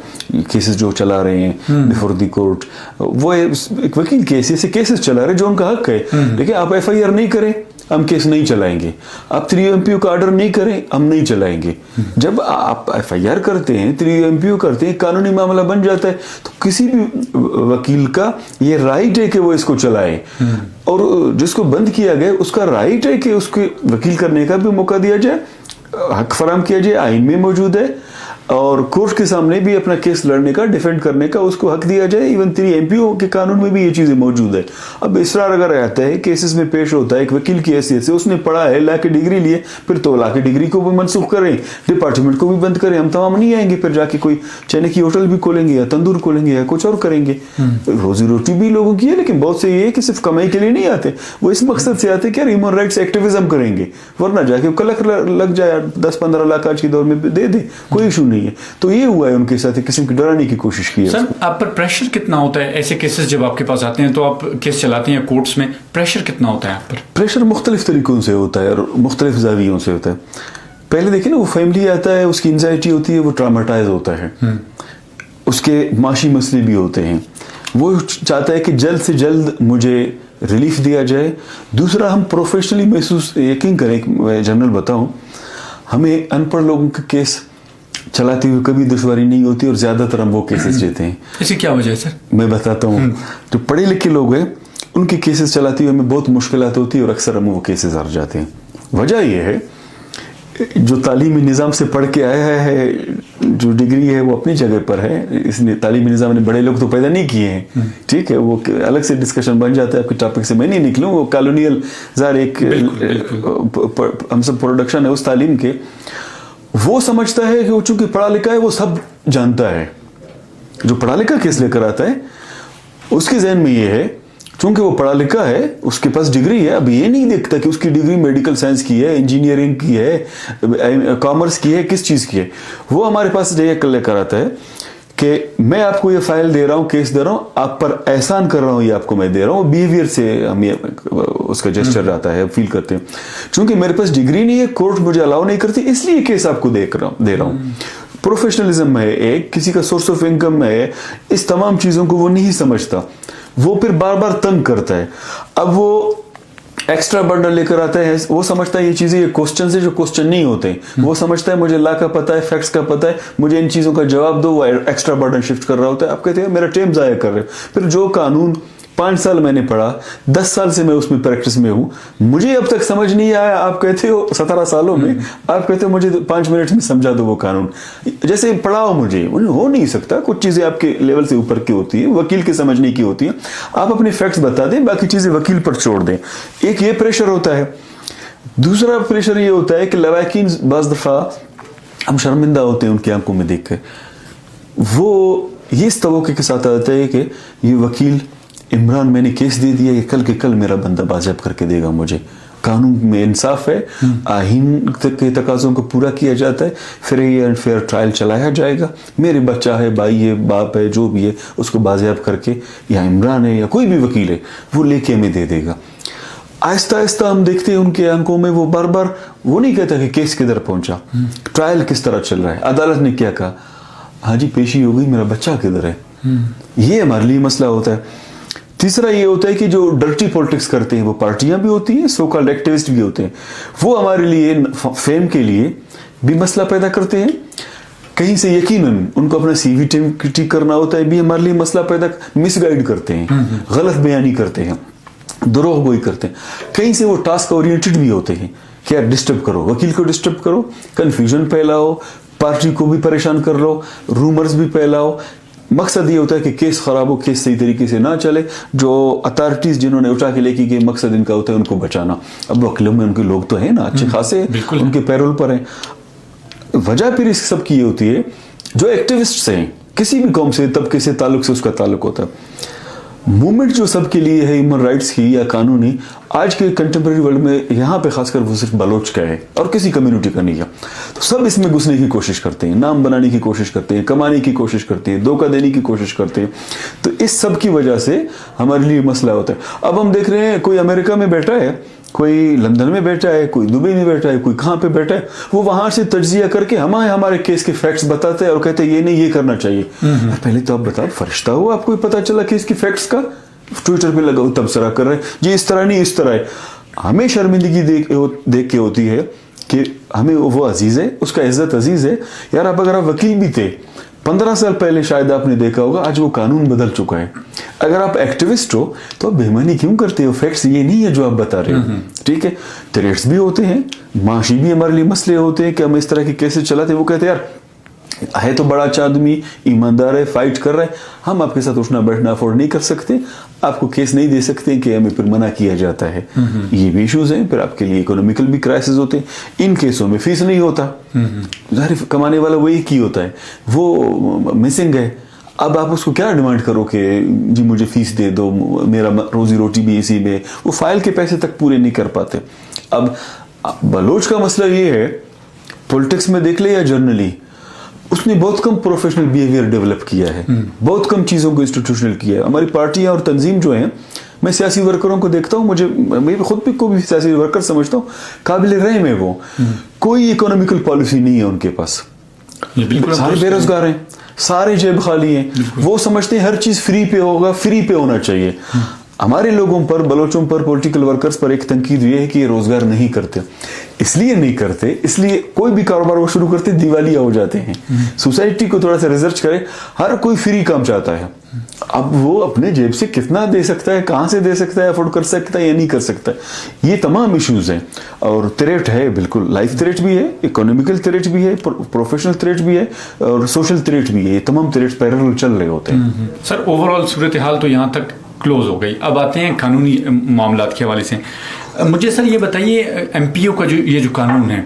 کیسز جو چلا رہے ہیں بفور دی کورٹ. وہ ایک وکیل کیس, ایسے کیسز چلا رہے جو ان کا حق ہے, لیکن آپ FIR نہیں کریں ہم کیس نہیں چلائیں گے, آپ 3MPO کا آرڈر نہیں کریں ہم نہیں چلائیں گے. جب آپ FIR کرتے ہیں, 3MPO کرتے ہیں, قانونی معاملہ بن جاتا ہے, تو کسی بھی وکیل کا یہ رائٹ ہے کہ وہ اس کو چلائے, اور جس کو بند کیا گیا اس کا رائٹ ہے کہ اس کو وکیل کرنے کا بھی موقع دیا جائے, حق فراہم کیا جائے, آئین میں موجود ہے, اور کورٹ کے سامنے بھی اپنا کیس لڑنے کا, ڈیفینڈ کرنے کا اس کو حق دیا جائے. ایون 3MPO کے قانون میں بھی یہ چیزیں موجود ہے. اب اسرار اگر آتا ہے کیسز میں پیش ہوتا ہے ایک وکیل کی حیثیت سے, اس نے پڑھا ہے, لا کے ڈگری لیے, پھر تو لا کے ڈگری کو بھی منسوخ کریں, ڈپارٹمنٹ کو بھی بند کریں, ہم تمام نہیں آئیں گے, پھر جا کے کوئی چنے کی ہوٹل بھی کھولیں گے یا تندور کھولیں گے یا کچھ اور کریں گے. روزی روٹی بھی لوگوں کی ہے, لیکن بہت سے یہ ہے کہ صرف کمائی کے لیے نہیں آتے, وہ اس مقصد سے آتے کہ ہیومن رائٹس ایکٹیویزم کریں گے, ورنہ جا کے کلک لگ جائے 10-15 لاکھ آج کے دور میں دے دے, کوئی ایشو نہیں ہے. تو یہ ہوا ہے ان کے ساتھ, ایک قسم کی ڈرانے کی کوشش کی ہے. سر آپ پر پریشر کتنا ہوتا ہے ایسے کیسز جب آپ کے پاس آتے ہیں تو آپ کیس چلاتے ہیں کورٹس میں, پریشر کتنا ہوتا ہے آپ پر؟ پریشر مختلف طریقوں سے ہوتا ہے اور مختلف زاویوں سے ہوتا ہے. پہلے دیکھیں نا, وہ فیملی آتا ہے, اس کی انزائٹی ہوتی ہے, وہ ٹراماٹائز ہوتا ہے, اس کے معاشی مسئلے بھی ہوتے ہیں, وہ چاہتا ہے کہ جلد سے جلد مجھے ریلیف دیا جائے. دوسرا, ہم پروفیشنلی محسوس یقین کریں, میں جنرل بتاؤں, ہمیں ان پڑھ لوگوں کے کیس چلاتے ہوئے کبھی دشواری نہیں ہوتی, اور زیادہ تر ہم وہ کیسز دیتے ہیں. اس کی کیا وجہ ہے سر؟ میں بتاتا ہوں. جو پڑھے لکھے لوگ ہیں ان کے کیسز چلاتے ہوئے ہمیں بہت مشکلات ہوتی ہیں, اور اکثر ہم وہ کیسز ہار جاتے ہیں. وجہ یہ ہے, جو تعلیمی نظام سے پڑھ کے آیا ہے, جو ڈگری ہے وہ اپنی جگہ پر ہے, اس نے تعلیمی نظام نے بڑے لوگ تو پیدا نہیں کیے ہیں, ٹھیک ہے, وہ الگ سے ڈسکشن بن جاتا ہے, آپ کے ٹاپک سے میں نہیں نکلوں. وہ کالونیل ظاہر ایک ہم سب پروڈکشن ہے اس تعلیم کے. وہ سمجھتا ہے کہ وہ چونکہ پڑھا لکھا ہے وہ سب جانتا ہے. جو پڑھا لکھا کیس لے کر آتا ہے اس کے ذہن میں یہ ہے چونکہ وہ پڑھا لکھا ہے, اس کے پاس ڈگری ہے. اب یہ نہیں دیکھتا کہ اس کی ڈگری میڈیکل سائنس کی ہے, انجینئرنگ کی ہے, کامرس کی ہے, کس چیز کی ہے. وہ ہمارے پاس یہ لے کر آتا ہے کہ میں آپ کو یہ فائل دے رہا ہوں, کیس دے رہا ہوں, آپ پر احسان کر رہا ہوں, یہ آپ کو میں دے رہا ہوں. بیہیویئر سے ہم اس کا جسچر آتا ہے, فیل کرتے ہیں. چونکہ میرے پاس ڈگری نہیں ہے, کورٹ مجھے الاؤ نہیں کرتی, اس لیے کیس آپ کو دے رہا ہوں. پروفیشنلزم ہے ایک, کسی کا سورس آف انکم ہے, اس تمام چیزوں کو وہ نہیں سمجھتا, وہ پھر بار بار تنگ کرتا ہے. اب وہ ایکسٹرا برڈن لے کر آتا ہے, وہ سمجھتا ہے یہ چیزیں یہ کوسچن ہے جو کوسچن نہیں ہوتے, وہ سمجھتا ہے مجھے لا کا پتہ ہے, فیکٹس کا پتہ ہے, مجھے ان چیزوں کا جواب دو. وہ ایکسٹرا برڈن شفٹ کر رہا ہوتا ہے. آپ کہتے ہیں میرا ٹائم ضائع کر رہے ہو. پھر جو قانون 5 साल मैंने पढ़ा, 10 साल से मैं उसमें प्रैक्टिस में हूँ, मुझे अब तक समझ नहीं आया। आप कहते हो 17 सालों में, आप कहते हो मुझे 5 मिनट में समझा दो वो कानून, जैसे पढ़ाओ मुझे, हो नहीं सकता। कुछ चीज़ें आपके लेवल से ऊपर की होती है, वकील के समझने की होती है। आप अपने फैक्ट्स बता दें, बाकी चीज़ें वकील पर छोड़ दें। एक ये प्रेशर होता है। दूसरा प्रेशर ये होता है कि लवाकिन बाज़ दफ़ा हम शर्मिंदा होते हैं उनकी आंखों में देख कर। वो ये इस तवक्के के साथ आता है कि ये वकील इमरान, मैंने केस दे दिया, ये कल के कल मेरा बंदा बाज़ेब करके देगा मुझे। कानून में इंसाफ है, आइन के तकाज़ों को पूरा किया जाता है, फ्री एंड फेयर ट्रायल चलाया जाएगा। मेरे बच्चा है, भाई है, बाप है, जो भी है, उसको बाज़ेब करके, या इमरान है या कोई भी वकील है, वो लेके हमें दे देगा। आहिस्ता आहिस्ता हम देखते हैं उनके आंखों में वो बार बार वो नहीं कहता कि केस किधर पहुंचा, ट्रायल किस तरह चल रहा है, अदालत ने क्या कहा, हाँ जी पेशी हो गई, मेरा बच्चा किधर है। ये हमारे लिए मसला होता है। तीसरा ये होता है कि जो डर्टी पॉलिटिक्स करते हैं, वो पार्टियां भी होती हैं, सो कॉल्ड एक्टिविस्ट भी होते हैं, वो हमारे लिए फेम के लिए भी मसला पैदा करते हैं। कहीं से यकीनन उनको अपना सीवी ठीक करना होता है, भी हमारे लिए मसला पैदा, मिसगाइड करते हैं, गलत बयानी करते हैं, दुरोहगोई करते हैं। कहीं से वो टास्क ओरिएंटेड भी होते हैं कि यार डिस्टर्ब करो, वकील को डिस्टर्ब करो, कंफ्यूजन फैलाओ, पार्टी को भी परेशान कर लो, रूमर्स भी फैलाओ। मकसद ये होता है कि केस खराब हो, केस सही तरीके से ना चले। जो अथॉरिटीज जिन्होंने उठा के लेके गए, मकसद इनका होता है उनको बचाना। अब वकीलों में उनके लोग तो हैं ना अच्छे खासे, उनके पैरोल पर हैं। वजह फिर इस सब की ये होती है, जो एक्टिविस्ट्स हैं किसी भी कौम से, तबके से, ताल्लुक से उसका ताल्लुक होता है। मूवमेंट जो सबके लिए है, ह्यूमन राइट्स की या कानूनी, आज के कंटेम्प्रेरी वर्ल्ड में यहाँ पे खासकर वो सिर्फ बलोच का है और किसी कम्युनिटी का नहीं है। तो सब इसमें घुसने की कोशिश करते हैं, नाम बनाने की कोशिश करते हैं, कमाने की कोशिश करते हैं, धोखा देने की कोशिश करते हैं। तो इस सब की वजह से हमारे लिए मसला होता है। अब हम देख रहे हैं कोई अमेरिका में बैठा है, कोई लंदन में बैठा है, कोई दुबई में बैठा है, कोई कहाँ पे बैठा है, वो वहां से तज्जिया करके हमारे केस के फैक्ट्स बताते हैं और कहते हैं ये नहीं, ये करना चाहिए। पहले तो आप बताओ, फरिश्ता हो, आपको पता चला केस की फैक्ट्स का, ट्विटर पे लगाओ तबसरा कर रहे हैं जी, इस तरह नहीं इस तरह है। हमें शर्मिंदगी देख के होती है कि हमें वो अजीज है, उसका इज्जत अजीज है। यार आप अगर आप वकील भी थे 15 साल पहले, शायद आपने देखा होगा, आज वो कानून बदल चुका है। अगर आप एक्टिविस्ट हो तो आप बेईमानी क्यों करते हो? फैक्ट्स ये नहीं है जो आप बता रहे हो, ठीक है। थ्रेट्स भी होते हैं, माशी भी हमारे लिए मसले होते हैं कि हम इस तरह के केसेस चलाते हैं। वो कहते हैं यार है तो बड़ा अच्छा आदमी, ईमानदार है, फाइट कर रहा है, हम आपके साथ उठना बैठना अफोर्ड नहीं कर सकते, आपको केस नहीं दे सकते, कि हमें फिर मना किया जाता है। ये भी इश्यूज हैं। फिर आपके लिए इकोनॉमिकल भी क्राइसिस होते हैं। इन केसों में फीस नहीं होता, जाहिर कमाने वाला वही की होता है, वो मिसिंग है। अब आप उसको क्या डिमांड करो कि जी मुझे फीस दे दो, मेरा रोजी रोटी भी इसी में, वो फाइल के पैसे तक पूरे नहीं कर पाते। अब बलोच का मसला ये है, पॉलिटिक्स में देख ले या जर्नली, उसने बहुत कम प्रोफेशनल बिहेवियर डेवलप किया है, बहुत कम चीज़ों को इंस्टीट्यूशनल किया है। हमारी पार्टियां और तंजीम जो हैं, मैं सियासी वर्करों को देखता हूँ, मैं खुद भी को भी सियासी वर्कर समझता हूँ, काबिल रहम है वो। कोई इकोनॉमिकल पॉलिसी नहीं है उनके पास, सारे बेरोजगार हैं, सारे जेब खाली हैं। वो समझते हैं हर चीज़ फ्री पे होगा, फ्री पे होना चाहिए। हमारे लोगों पर, बलोचों पर, पॉलिटिकल वर्कर्स पर एक तनकीद ये है कि ये रोजगार नहीं करते। इसलिए नहीं करते, इसलिए कोई भी कारोबार वो शुरू करते दिवालिया हो जाते हैं। सोसाइटी को थोड़ा सा रिसर्च करें, हर कोई फ्री काम चाहता है। अब वो अपने जेब से कितना दे सकता है, कहाँ से दे सकता है, अफोर्ड कर सकता है या नहीं कर सकता, ये तमाम इश्यूज हैं। और थ्रेट है, बिल्कुल लाइफ थ्रेट भी है, इकोनॉमिकल थ्रेट भी है, प्रोफेशनल थ्रेट भी है और सोशल थ्रेट भी है। ये तमाम थ्रेट पैरेलल चल रहे होते हैं। सर ओवरऑल सूरत हाल तो यहाँ तक क्लोज हो गई। अब आते हैं कानूनी मामलात के हवाले से। मुझे सर ये बताइए, एमपीओ का ये जो कानून है,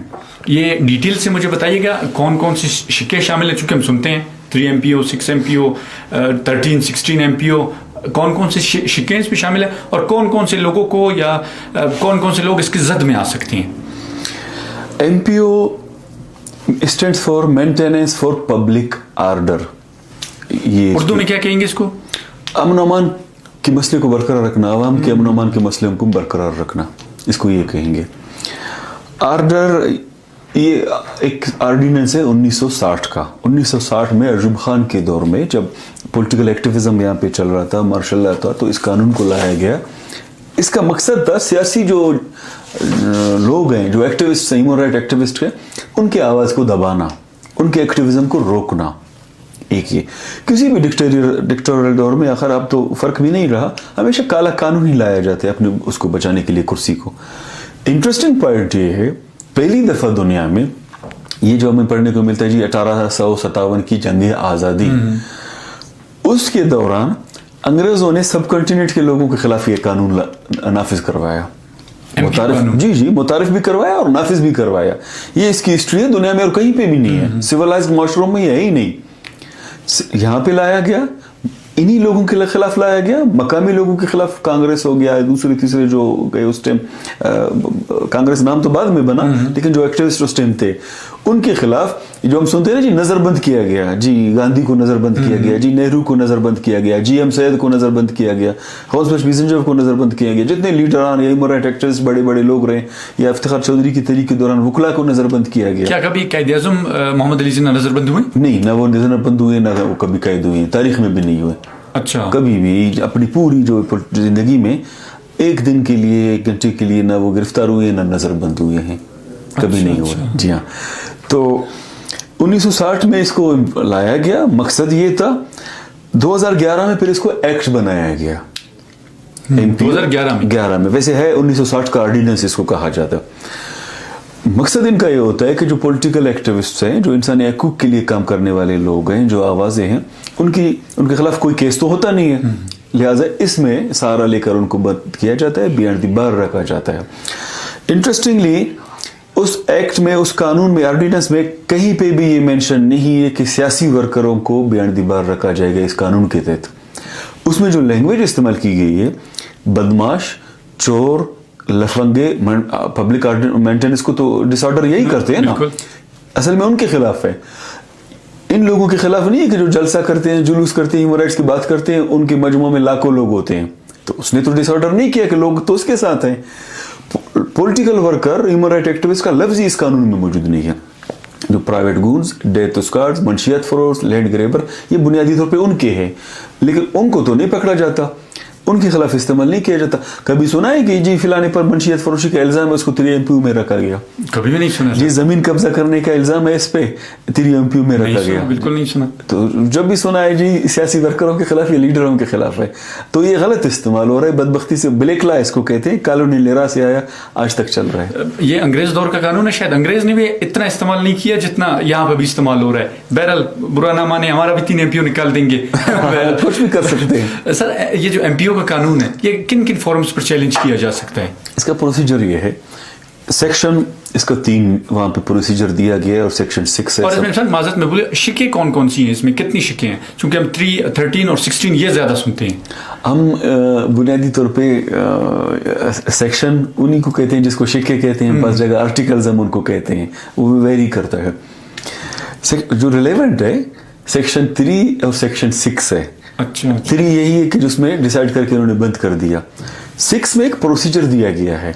ये डिटेल से मुझे बताइएगा, कौन कौन से शिक्के शामिल है? चूंकि हम सुनते हैं 3 MPO, 6 MPO, 13, 16 MPO, कौन कौन से शिक्के इसमें शामिल है और कौन कौन से लोगों को या कौन कौन से लोग इसकी जद में आ सकते हैं? MPO stands for maintenance for public order. ये उर्दू में क्या कहेंगे इसको? अमन अमान के मसले को बरकरार रखना, आवाम के अमन अमान के मसले को बरकरार रखना, इसको ये कहेंगे। ऑर्डर, ये एक ऑर्डिनेंस है 1960 का। 1960 में अयूब खान के दौर में, जब पॉलिटिकल एक्टिविज्म यहाँ पे चल रहा था, मार्शल लॉ था, तो इस कानून को लाया गया। इसका मकसद था सियासी जो लोग हैं, जो एक्टिविस्ट, ह्यूमन राइट एक्टिविस्ट हैं, उनकी आवाज़ को दबाना, उनके एक्टिविज्म को रोकना। एक ये किसी भी डिक्टेटोरियल दौर में आखिर आप तो फर्क भी नहीं रहा, हमेशा काला कानून ही लाया जाता है अपने उसको बचाने के लिए, कुर्सी को। इंटरेस्टिंग पॉइंट ये है, पहली दफा दुनिया में ये जो हमें पढ़ने को मिलता है जी 1857 की जंग आज़ादी, उसके दौरान अंग्रेजों ने सब कॉन्टिनेंट के लोगों के खिलाफ ये कानून नाफिज करवाया, मुतारिफ भी करवाया और नाफिज भी करवाया। ये इसकी हिस्ट्री है, दुनिया में और कहीं पे भी नहीं है, सिविलाइज्ड माशरों में है ही नहीं। यहाँ पे लाया गया, इन्हीं लोगों के खिलाफ लाया गया, मकामी लोगों के खिलाफ कांग्रेस हो गया, दूसरे तीसरे जो गए उस टाइम, कांग्रेस नाम तो बाद में बना, लेकिन जो एक्टिविस्ट उस टाइम थे उनके खिलाफ जो हम सुनते हैं ना जी, नजरबंद किया गया, जी गांधी को नजरबंद किया गया, जी नेहरू को नजरबंद किया गया, जी एम सैयद को नजरबंद किया गया, हौसबश बिजनजव को नजरबंद किया गया, जितने लीडरान या ह्यूमन राइट एक्टिविस्ट बड़े बड़े लोग रहे, या इफ्तिखार चौधरी की तहरीक के दौरान वकला को नजरबंद किया गया। क्या कभी कायद-ए-आज़म मोहम्मद अली जिन्ना नजरबंद हुए? नहीं, ना वो नजरबंद हुए, ना वो कभी कैद हुए, तारीख में भी नहीं हुए। अच्छा, कभी भी अपनी पूरी जो जिंदगी में एक दिन के लिए, एक घंटे के लिए ना वो गिरफ्तार हुए, ना नजरबंद हुए हैं, कभी नहीं हुए। जी हाँ, तो 1960 में इसको लाया गया, मकसद ये था। 2011 में फिर इसको एक्ट बनाया गया, 2011 में, वैसे है 1960 का ऑर्डिनेंस इसको कहा जाता है। मकसद इनका ये होता है कि जो पॉलिटिकल एक्टिविस्ट हैं, जो इंसानी हकूक के लिए काम करने वाले लोग हैं, जो आवाजें हैं, उनके खिलाफ कोई केस तो होता नहीं है, लिहाजा इसमें सहारा लेकर उनको बंद किया जाता है, बिहाइंड द बार रखा जाता है। इंटरेस्टिंगली उस एक्ट में, उस कानून में, ऑर्डिनेंस में कहीं पे भी ये मेंशन नहीं है कि सियासी वर्करों को बिहाइंड द बार रखा जाएगा इस कानून के तहत। उसमें जो लैंग्वेज इस्तेमाल की गई है, बदमाश, चोर, लफंगे, पब्लिक मेंटेनेंस को तो डिसऑर्डर यही करते हैं ना, असल में उनके खिलाफ है। इन लोगों के खिलाफ नहीं है कि जो जलसा करते हैं, जुलूस करते हैं, ह्यूमन राइट्स की बात करते हैं, उनके मजमू में लाखों लोग होते हैं, तो उसने तो डिसऑर्डर नहीं किया कि लोग तो उसके साथ हैं। Political worker, human right activist का लफ्ज ही इस कानून में मौजूद नहीं है। जो प्राइवेट गून्स, डेथ स्क्वाड्स, मंशियत फरोश, लैंड ग्रेबर, ये बुनियादी तौर पे उनके हैं, लेकिन उनको तो नहीं पकड़ा जाता, उनके खिलाफ इस्तेमाल नहीं किया जाता। कभी सुना है कि जी फिलाने पर मंशियत फरोशी का इल्जाम है, उसको 3MPU में रखा गया? कभी भी नहीं सुना। जी जमीन कब्जा करने का इल्जाम है, इस पे 3MPU में रखा गया? बिल्कुल नहीं सुना। तो जब भी सुना है जी सियासी वर्करों के खिलाफ या लीडरों के खिलाफ है, तो ये गलत इस्तेमाल हो रहा है, बदबख्ती से। ब्लैक लॉ इसको कहते हैं, कॉलोनियल एरा से आया, आज तक चल रहा है। ये अंग्रेज दौर का कानून है, शायद अंग्रेज ने भी इतना इस्तेमाल नहीं किया जितना यहाँ पे भी इस्तेमाल हो रहा है। बहरहाल बुरा ना माने, हमारा भी 3MPU निकाल देंगे। कुछ भी कर सकते हैं। सर, ये जो MPO का कानून है, ये किन किन फॉर्म्स पर चैलेंज किया जा सकता है? इसका प्रोसीजर ये है, सेक्शन इसका 3 वहां पे प्रोसीजर दिया गया है, और सेक्शन 6 है। और इसमें सर माजरत में बोले, शिके कौन कौन सी हैं इसमें, कितनी शिके हैं? क्योंकि हम 3, 13 और 16 ये ज्यादा सुनते हैं। हम बुनियादी तौर पे सेक्शन उन्हीं को कहते हैं जिसको शिके कहते हैं, पास जगह आर्टिकल्स हम उनको कहते हैं, वो वेरी करता है। जो रिलेवेंट है सेक्शन 3 और सेक्शन 6 है। अच्छा, 3 यही है कि जिसमें डिसाइड करके उन्होंने बंद कर दिया। 6 में एक प्रोसीजर दिया गया है,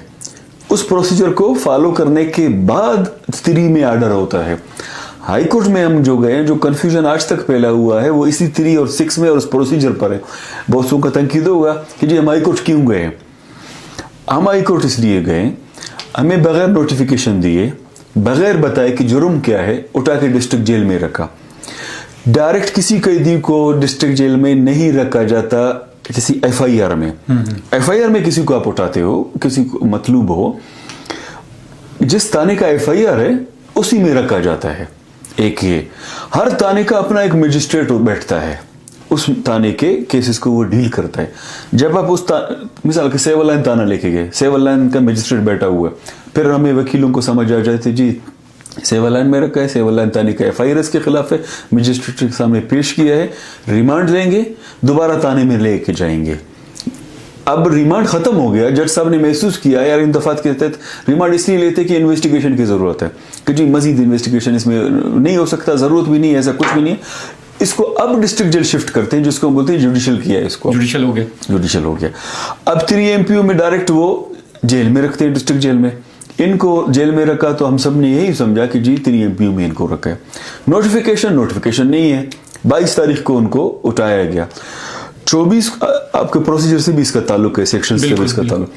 उस प्रोसीजर को फॉलो करने के बाद 3 में ऑर्डर होता है। हाई कोर्ट में हम जो गए, जो कंफ्यूजन आज तक फैला हुआ है वो इसी 3 और 6 में और उस प्रोसीजर पर है। बहुत लोगों का तनकीद होगा कि जी हम हाई कोर्ट क्यों गए। हम हाई कोर्ट इसलिए गए, हमें बगैर नोटिफिकेशन दिए, बगैर बताए कि जुर्म क्या है, उठा के डिस्ट्रिक्ट जेल में रखा। डायरेक्ट किसी कैदी को डिस्ट्रिक्ट जेल में नहीं रखा जाता, किसी FIR में। FIR में किसी को आप उठाते हो, किसी को मतलूब हो, जिस थाने का FIR है उसी में रखा जाता है। एक ये, हर थाने का अपना एक मजिस्ट्रेट बैठता है, उस थाने के केसेस को वो डील करता है। जब आप उस मिसाल के सिविल लाइन थाना लेके गए, सिविल लाइन का मजिस्ट्रेट बैठा हुआ है, फिर हमें वकीलों को समझ आ जाते जी सिविल लाइन में रखा है, सिविल लाइन थाने का FIR के खिलाफ है, मजिस्ट्रेट के सामने पेश किया है, रिमांड लेंगे, दोबारा थाने में लेके जाएंगे। अब रिमांड खत्म हो गया, जज साहब ने महसूस किया यार इन दफात के तहत रिमांड इसलिए लेते कि इन्वेस्टिगेशन की जरूरत है, कि जी मजीद इन्वेस्टिगेशन इसमें नहीं हो सकता, जरूरत भी नहीं है, ऐसा कुछ भी नहीं है, इसको अब डिस्ट्रिक्ट जेल शिफ्ट करते हैं, जिसको बोलते हैं जुडिशियल किया है, इसको जुडिशियल हो गया, जुडिशियल हो गया। अब 3MPO में डायरेक्ट वो जेल में रखते हैं, डिस्ट्रिक्ट जेल में। इनको जेल में रखा तो हम सब ने यही समझा कि जी 3MPO में इनको रखा है। नोटिफिकेशन नहीं है, 22 तारीख को उनको उठाया गया। 24 आपके प्रोसीजर से भी इसका ताल्लुक है, सेक्शन से भी इसका ताल्लुक।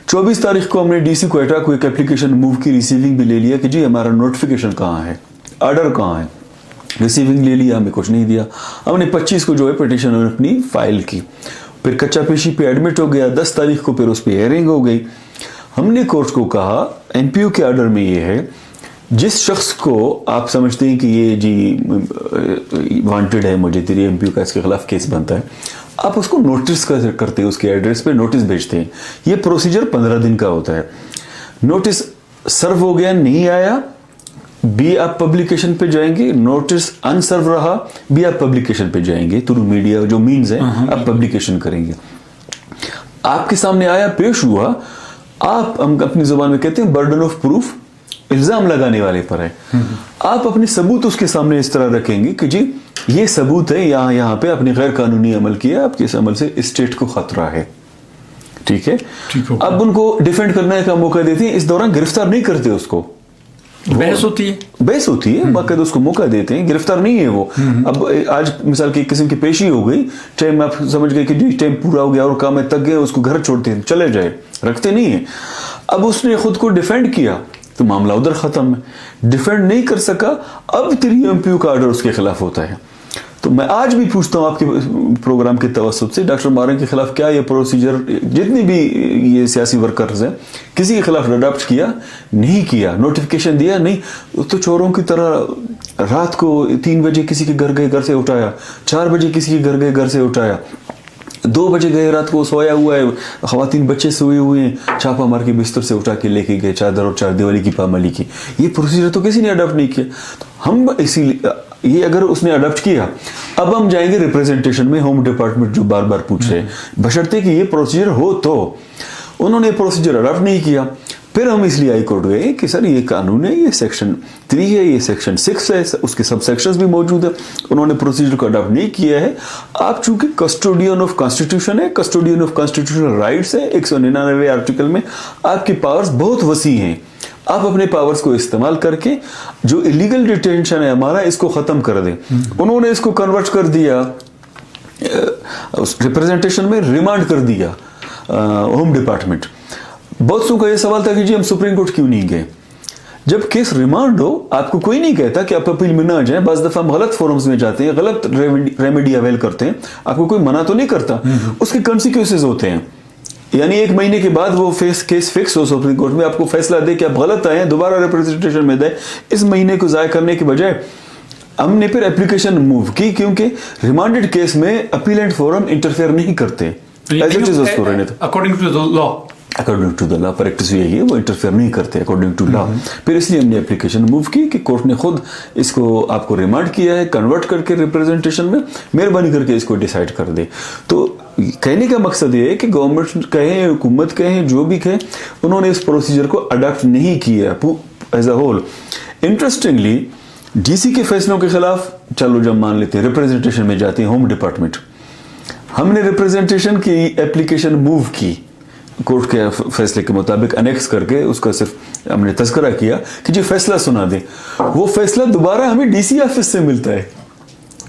24 तारीख को हमने DC क्वेटा को एक एप्लीकेशन मूव की रिसीविंग भी ले लिया कि जी हमारा नोटिफिकेशन कहाँ है, ऑर्डर कहाँ है। रिसीविंग ले लिया, हमें कुछ नहीं दिया। हमने 25 को जो है पिटिशन अपनी फाइल की, फिर कच्चा पेशी पे एडमिट हो गया, 10 तारीख को फिर उस पर हियरिंग हो गई। हमने कोर्ट को कहा एमपीओ के ऑर्डर में ये है, जिस शख्स को आप समझते हैं कि ये जी वांटेड है, मुझे तेरी एमपीओ का इसके खिलाफ केस बनता है, आप उसको नोटिस करते हैं, उसके एड्रेस पे नोटिस भेजते हैं। ये प्रोसीजर 15 दिन का होता है। नोटिस सर्व हो गया, नहीं आया, भी आप पब्लिकेशन पे जाएंगे, नोटिस अनसर्व रहा, भी आप पब्लिकेशन पे जाएंगे, थ्रू मीडिया जो मीन्स है आप पब्लिकेशन करेंगे। आपके सामने आया, पेश हुआ, आप हम अपनी जुबान में कहते हैं बर्डन ऑफ प्रूफ इल्जाम लगाने वाले पर है। आप अपने सबूत उसके सामने इस तरह रखेंगे कि जी ये सबूत है, यहाँ पे आपने गैर कानूनी अमल किया, आपके इस अमल से स्टेट को खतरा है, ठीक है। अब उनको डिफेंड करने का मौका देते हैं, इस दौरान गिरफ्तार नहीं करते उसको, बहस होती है, बाकायदा उसको मौका देते हैं, गिरफ्तार नहीं है वो। अब आज मिसाल की किस्म की पेशी हो गई, टाइम आप समझ गए कि जी टाइम पूरा हो गया और काम में तक गए, उसको घर छोड़ते हैं, चले जाए, रखते नहीं है। अब उसने खुद को डिफेंड किया तो मामला उधर खत्म है। डिफेंड नहीं कर सका, अब तेरी एमपीओ का ऑर्डर उसके खिलाफ होता है। तो मैं आज भी पूछता हूं आपके प्रोग्राम के तवस्सुत से, डॉक्टर मारन के खिलाफ क्या ये प्रोसीजर जितने भी ये सियासी वर्कर्स हैं किसी के खिलाफ अडॉप्ट किया? नहीं किया। नोटिफिकेशन दिया? नहीं। तो चोरों की तरह रात को 3 बजे किसी के घर गए, घर से उठाया, 4 बजे किसी के घर गए, घर से उठाया, 2 बजे गए, रात को सोया हुआ है, खवातीन बच्चे सोए हुए हैं, छापा मार के बिस्तर से उठा के लेके गए, चादर और चारदीवारी की पामाली की। ये प्रोसीजर तो किसी ने अडॉप्ट नहीं किया। तो हम इसीलिए ये अगर उसने अडॉप्ट किया, अब हम जाएंगे रिप्रेजेंटेशन में, होम डिपार्टमेंट जो बार बार पूछ रहे हैं, बशर्ते कि ये प्रोसीजर हो। तो उन्होंने प्रोसीजर अडॉप्ट नहीं किया। फिर हम इसलिए हाई कोर्ट गए कि सर ये कानून है, ये सेक्शन 3 है, ये सेक्शन 6 है, उसके सब सेक्शंस भी मौजूद है, उन्होंने प्रोसीजर को अडॉप्ट नहीं किया है। आप चूंकि कस्टोडियन ऑफ कॉन्स्टिट्यूशन है, कस्टोडियन ऑफ कॉन्स्टिट्यूशनल राइट्स है, 199 आर्टिकल में आपकी पावर्स बहुत वसी हैं। आप अपने पावर्स को इस्तेमाल करके जो इलीगल डिटेंशन है हमारा, इसको खत्म कर दें। उन्होंने इसको कन्वर्ट कर दिया, रिप्रेजेंटेशन में रिमांड कर दिया होम डिपार्टमेंट। बहुत सौ का ये सवाल था कि जी हम सुप्रीम कोर्ट क्यों नहीं गए? जब केस रिमांड हो, आपको कोई नहीं कहता कि आप अपील में ना जाएं। बाज़ दफा हम गलत फोरम्स में जाते हैं, गलत रेमेडी अवेल करते हैं, आपको कोई मना तो नहीं करता, उसके कॉन्सिक्वेंसेस होते हैं। यानी 1 महीने के बाद वो केस फिक्स हो सुप्रीम कोर्ट में, आपको फैसला दे कि आप गलत आए हैं, दोबारा रिप्रेजेंटेशन में दे। इस महीने को जाया करने के बजाय हमने फिर एप्लीकेशन मूव की, क्योंकि रिमांडेड केस में अपीलेंट फोरम इंटरफेयर नहीं करते। According to the law, according to the law practice यही है, वो इंटरफेयर नहीं करते अकॉर्डिंग टू लॉ। फिर इसलिए हमने एप्लीकेशन मूव की कि कोर्ट ने खुद इसको आपको रिमांड किया है, कन्वर्ट करके रिप्रेजेंटेशन में, मेहरबानी करके इसको डिसाइड कर दे। तो कहने का मकसद ये है कि गवर्नमेंट कहे, हुकूमत कहे, जो भी कहे, उन्होंने इस प्रोसीजर को अडॉप्ट नहीं किया as a whole. Interestingly DC के फैसलों के खिलाफ चलो जब मान लेते हैं रिप्रेजेंटेशन में जाते हैं होम डिपार्टमेंट, हमने रिप्रेजेंटेशन की एप्लीकेशन मूव की कोर्ट के फैसले के मुताबिक अनेक्स करके, उसका सिर्फ हमने तज़किरा किया कि जी फैसला सुना दे। वो फैसला दोबारा हमें डीसी ऑफिस से मिलता है,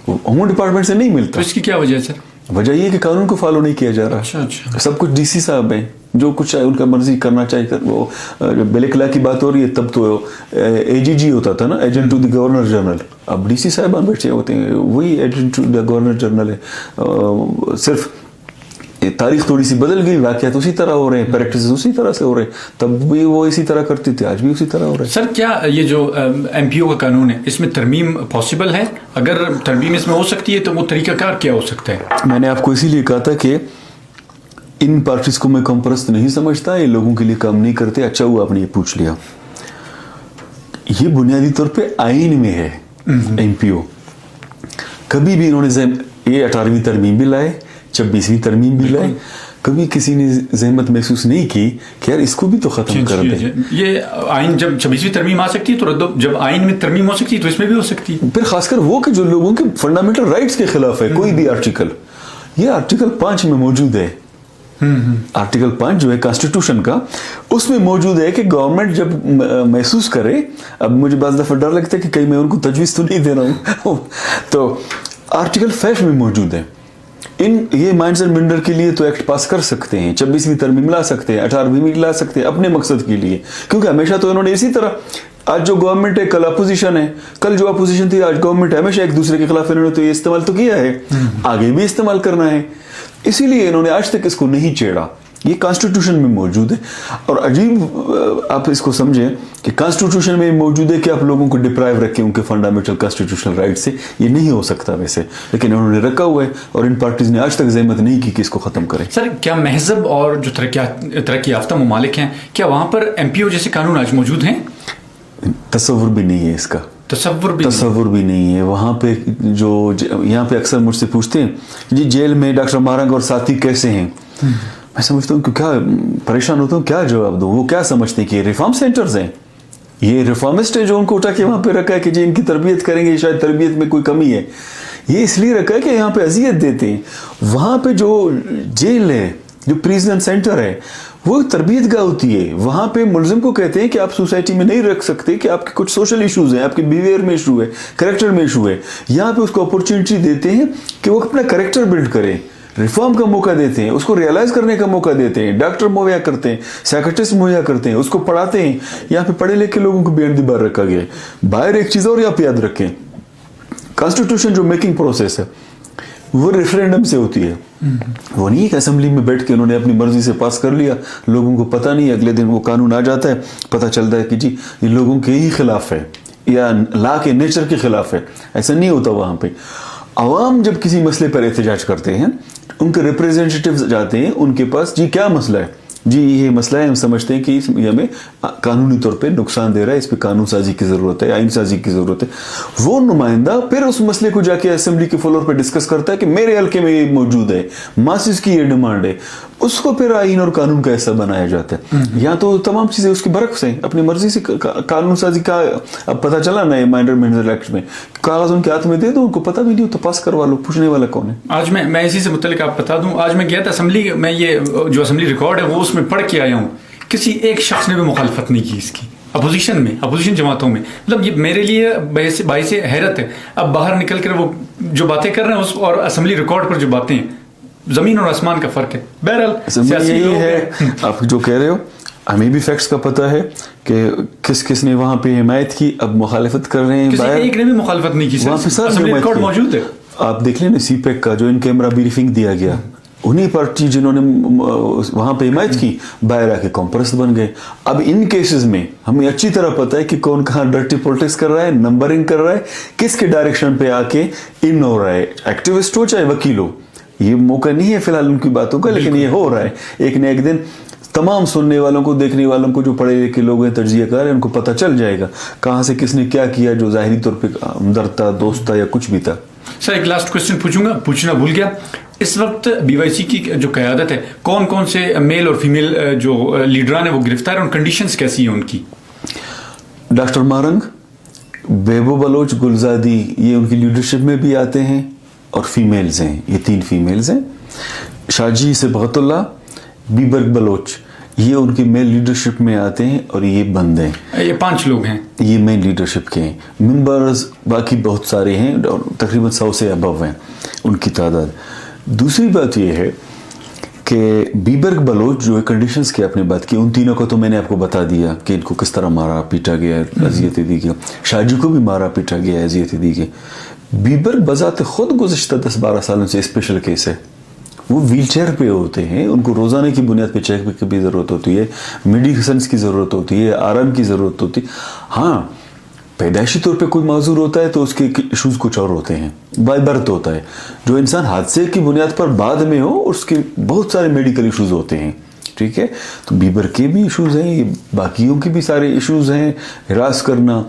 होम डिपार्टमेंट से नहीं मिलता। तो इसकी क्या वजह है सर? वजह ये कि कानून को फॉलो नहीं किया जा रहा। अच्छा। सब कुछ डीसी साहब हैं, जो कुछ उनका मर्जी करना चाहिए कर। वो जब बेलेकला की बात हो रही है तब तो एजीजी होता था ना, agent to the governor general. अब डीसी साहबान बैठे होते हैं, वही agent to the governor general है। सिर्फ तारीख थोड़ी सी बदल गई, वाक़यात उसी तरह हो रहे हैं, प्रैक्टिस उसी तरह से हो रहे हैं। तब भी वो इसी तरह करते थे, आज भी उसी तरह हो रहा है। सर क्या ये जो एमपीओ का कानून है, इसमें तरमीम पॉसिबल है? अगर तरमीम इसमें हो सकती है तो वो तरीकाकार क्या हो सकता है? मैंने आपको इसीलिए कहा था कि इन पार्टीज को मैं कमपरस्त नहीं समझता, ये लोगों के लिए काम नहीं करते। अच्छा हुआ आपने ये पूछ लिया। ये बुनियादी तौर पे आईन में है एमपीओ। कभी भी इन्होंने ये 18वीं तरमीम भी लाए, 26वीं तरमीम भी लाए, कभी किसी ने जहमत महसूस नहीं की कि यार इसको भी तो खत्म कर दे। ये आइन जब 26वीं तरमीम आ सकती है तो जब आइन में तरमीम हो सकती है तो इसमें भी हो सकती है। फिर खासकर वो कि जो लोगों के फंडामेंटल राइट्स के खिलाफ है कोई भी आर्टिकल, ये आर्टिकल 5 में मौजूद है। आर्टिकल 5 जो है कॉन्स्टिट्यूशन का, उसमें मौजूद है कि गवर्नमेंट जब महसूस करे, अब मुझे बाज़ दफ़ा डर लगता है कि कहीं मैं उनको तजवीज़ तो नहीं दे रहा हूँ तो आर्टिकल 5 में मौजूद है। ये माइंड्स एंड मिनरल के लिए तो एक्ट पास कर सकते हैं, 26वीं तरमीम ला सकते हैं, 18वीं ला सकते हैं अपने मकसद के लिए, क्योंकि हमेशा तो इन्होंने इसी तरह आज जो गवर्नमेंट है कल अपोजिशन है, कल जो अपोजिशन थी आज गवर्नमेंट है, हमेशा एक दूसरे के खिलाफ इन्होंने तो ये इस्तेमाल तो किया है, आगे भी इस्तेमाल करना है, इसीलिए इन्होंने आज तक इसको नहीं छेड़ा। ये कॉन्स्टिट्यूशन में मौजूद है। और अजीब आप इसको समझें कि कॉन्स्टिट्यूशन में मौजूद है कि आप लोगों को डिप्राइव रखें उनके फंडामेंटल कॉन्स्टिट्यूशनल राइट से, ये नहीं हो सकता वैसे, लेकिन उन्होंने रखा हुआ है और इन पार्टीज ने आज तक जहमत नहीं की कि इसको खत्म करें। सर, क्या महजब और जो तरक्की याफ्ता ममालिक हैं, क्या वहाँ पर MPO जैसे कानून आज मौजूद हैं? तस्वुर भी नहीं है इसका, तस्वुर भी नहीं है वहाँ पे। जो यहाँ पे अक्सर मुझसे पूछते हैं जी जेल में डॉक्टर मारंग और साथी कैसे हैं, मैं समझता हूँ कि क्या परेशान होता हूँ, क्या जवाब दूँ। वो क्या समझते हैं कि रिफॉर्म सेंटर्स हैं, ये रिफॉर्मिस्ट है जो उनको उठा के वहाँ पे रखा है कि जी इनकी तरबियत करेंगे, शायद तरबियत में कोई कमी है। ये इसलिए रखा है कि यहाँ पे अजियत देते हैं। वहाँ पे जो जेल है, जो प्रिजन सेंटर है, वो तरबियत गाह होती है। वहाँ पे मुलजिम को कहते हैं कि आप सोसाइटी में नहीं रख सकते, कि आपके कुछ सोशल इश्यूज हैं, आपके बिहेवियर में इशू है, करेक्टर में इशू है। यहाँ पे उसको अपॉर्चुनिटी देते हैं कि वो अपना करेक्टर बिल्ड करे, रिफॉर्म का मौका देते हैं, उसको रियलाइज करने का मौका देते हैं, डॉक्टर मुहैया करते हैं, साइकियाट्रिस्ट मुहैया करते हैं, उसको पढ़ाते हैं। यहाँ पे पढ़े लिखे लोगों को बेहद बार रखा गया है। बाहर एक चीज़ और यहाँ पे याद रखें, कॉन्स्टिट्यूशन जो मेकिंग प्रोसेस है वो रेफरेंडम से होती है। वो नहीं कि असेंबली में बैठ के उन्होंने अपनी मर्जी से पास कर लिया, लोगों को पता नहीं, अगले दिन वो कानून आ जाता है, पता चलता है कि जी ये लोगों के ही खिलाफ है या लॉ के नेचर के खिलाफ है। ऐसा नहीं होता। वहाँ पे अवाम जब किसी मसले पर एहतजाज करते हैं, उनके रिप्रेजेंटेटिव्स जाते हैं उनके पास, जी क्या मसला है, जी ये मसला है, हम समझते हैं कि ये हमें कानूनी तौर पे नुकसान दे रहा है, इस पे कानून साजी की ज़रूरत है, आइन साजी की ज़रूरत है। वो नुमाइंदा फिर उस मसले को जाके असेंबली के फ्लोर पे डिस्कस करता है कि मेरे हल्के में ये मौजूद है, मासिस की ये डिमांड है, उसको फिर आइन और कानून का हिस्सा बनाया जाता है। यहाँ तो तमाम चीज़ें उसकी बरक्स हैं, अपनी मर्जी से कानून साजी का अब पता चला ना माइनर मिनरल एक्ट में, कागज उनके हाथ में दे दो, उनको पता भी नहीं तो पास करवा लो, पूछने वाला कौन है। आज मैं इसी से मुतल्लिक आप बता दूं, आज मैं गया था असेंबली में, ये जो असेंबली रिकॉर्ड है वो उसमें पढ़ के आया हूँ, किसी एक शख्स ने भी मुखालफत नहीं की इसकी, अपोजिशन में, अपोजिशन जमातों में। मतलब ये मेरे लिए बाइस हैरत है। अब बाहर निकल कर वो जो बातें कर रहे हैं उस और असेंबली रिकॉर्ड पर जो बातें हैं, जमीन और आसमान का फर्क है। बहरहाल यही है आप जो कह रहे हो, हमें भी फैक्ट्स का पता है कि किस किस ने वहाँ पे हिमायत की, अब मुखालफत कर रहे हैं। किसी एक ने भी मुखालफत नहीं की, वहाँ पे सर रिकॉर्ड मौजूद है। आप देख लें ना CPEC का जो इन कैमरा ब्रीफिंग दिया गया, उन्हीं पार्टी जिन्होंने वहाँ पे हिमायत की बाहर आके कॉम्प्रेस बन गए। अब इन केसेस में हमें अच्छी तरह पता है कि कौन कहाँ डर्टी पॉलिटिक्स कर रहा है, नंबरिंग कर रहा है, किसके डायरेक्शन पे आके इन हो रहा है, एक्टिविस्ट हो चाहे वकील हो। ये मौका नहीं है फिलहाल उनकी बातों का, लेकिन ये हो रहा है। एक न एक दिन तमाम सुनने वालों को, देखने वालों को, जो पढ़े लिखे लोग हैं, तर्जीह कर रहे हैं, उनको पता चल जाएगा कहाँ से किसने क्या किया, जो ज़ाहिरी तौर पे हमदर्द था, दोस्त था या कुछ भी था। सर एक लास्ट क्वेश्चन पूछना भूल गया। इस वक्त BYC की जो क़यादत है, कौन कौन से मेल और फीमेल जो लीडरान है वो गिरफ्तार हैं और कंडीशंस कैसी हैं उनकी? डॉक्टर मारंग, बेबो बलोच, गुलजादी, ये उनकी लीडरशिप में भी आते हैं और फीमेल्स हैं, ये 3 फीमेल्स हैं। शाजी सिबगतुल्लाह, बीबर्ग बलोच, ये उनकी मेल लीडरशिप में आते हैं और ये बंद हैं। ये 5 लोग हैं, ये मेन लीडरशिप के हैं। मेंबर्स बाकी बहुत सारे हैं और तकरीबन 100 से अबव हैं उनकी तादाद। दूसरी बात ये है कि बीबर्ग बलोच जो कंडीशंस की आपने बात की, उन तीनों को तो मैंने आपको बता दिया कि इनको किस तरह मारा पीटा गया, अजियतें दी गई। शाजी को भी मारा पीटा गया, अजियतें दी गई। बीबर्ग बजाते खुद गुज़िश्ता 10-12 सालों से स्पेशल केस है। वो व्हील चेयर पे होते हैं, उनको रोज़ाना की बुनियाद पे चेक की भी ज़रूरत होती है, मेडिसिन्स की ज़रूरत होती है, आराम की ज़रूरत होती है। हाँ, पैदाइशी तौर पे कोई माजूर होता है तो उसके इश्यूज़ कुछ और होते हैं, बाय बर्थ होता है। जो इंसान हादसे की बुनियाद पर बाद में हो, उसके बहुत सारे मेडिकल इश्यूज़ होते हैं। ठीक है, तो बीबर के भी इश्यूज़ हैं, ये बाकियों के भी सारे इश्यूज़ हैं। हिरास करना,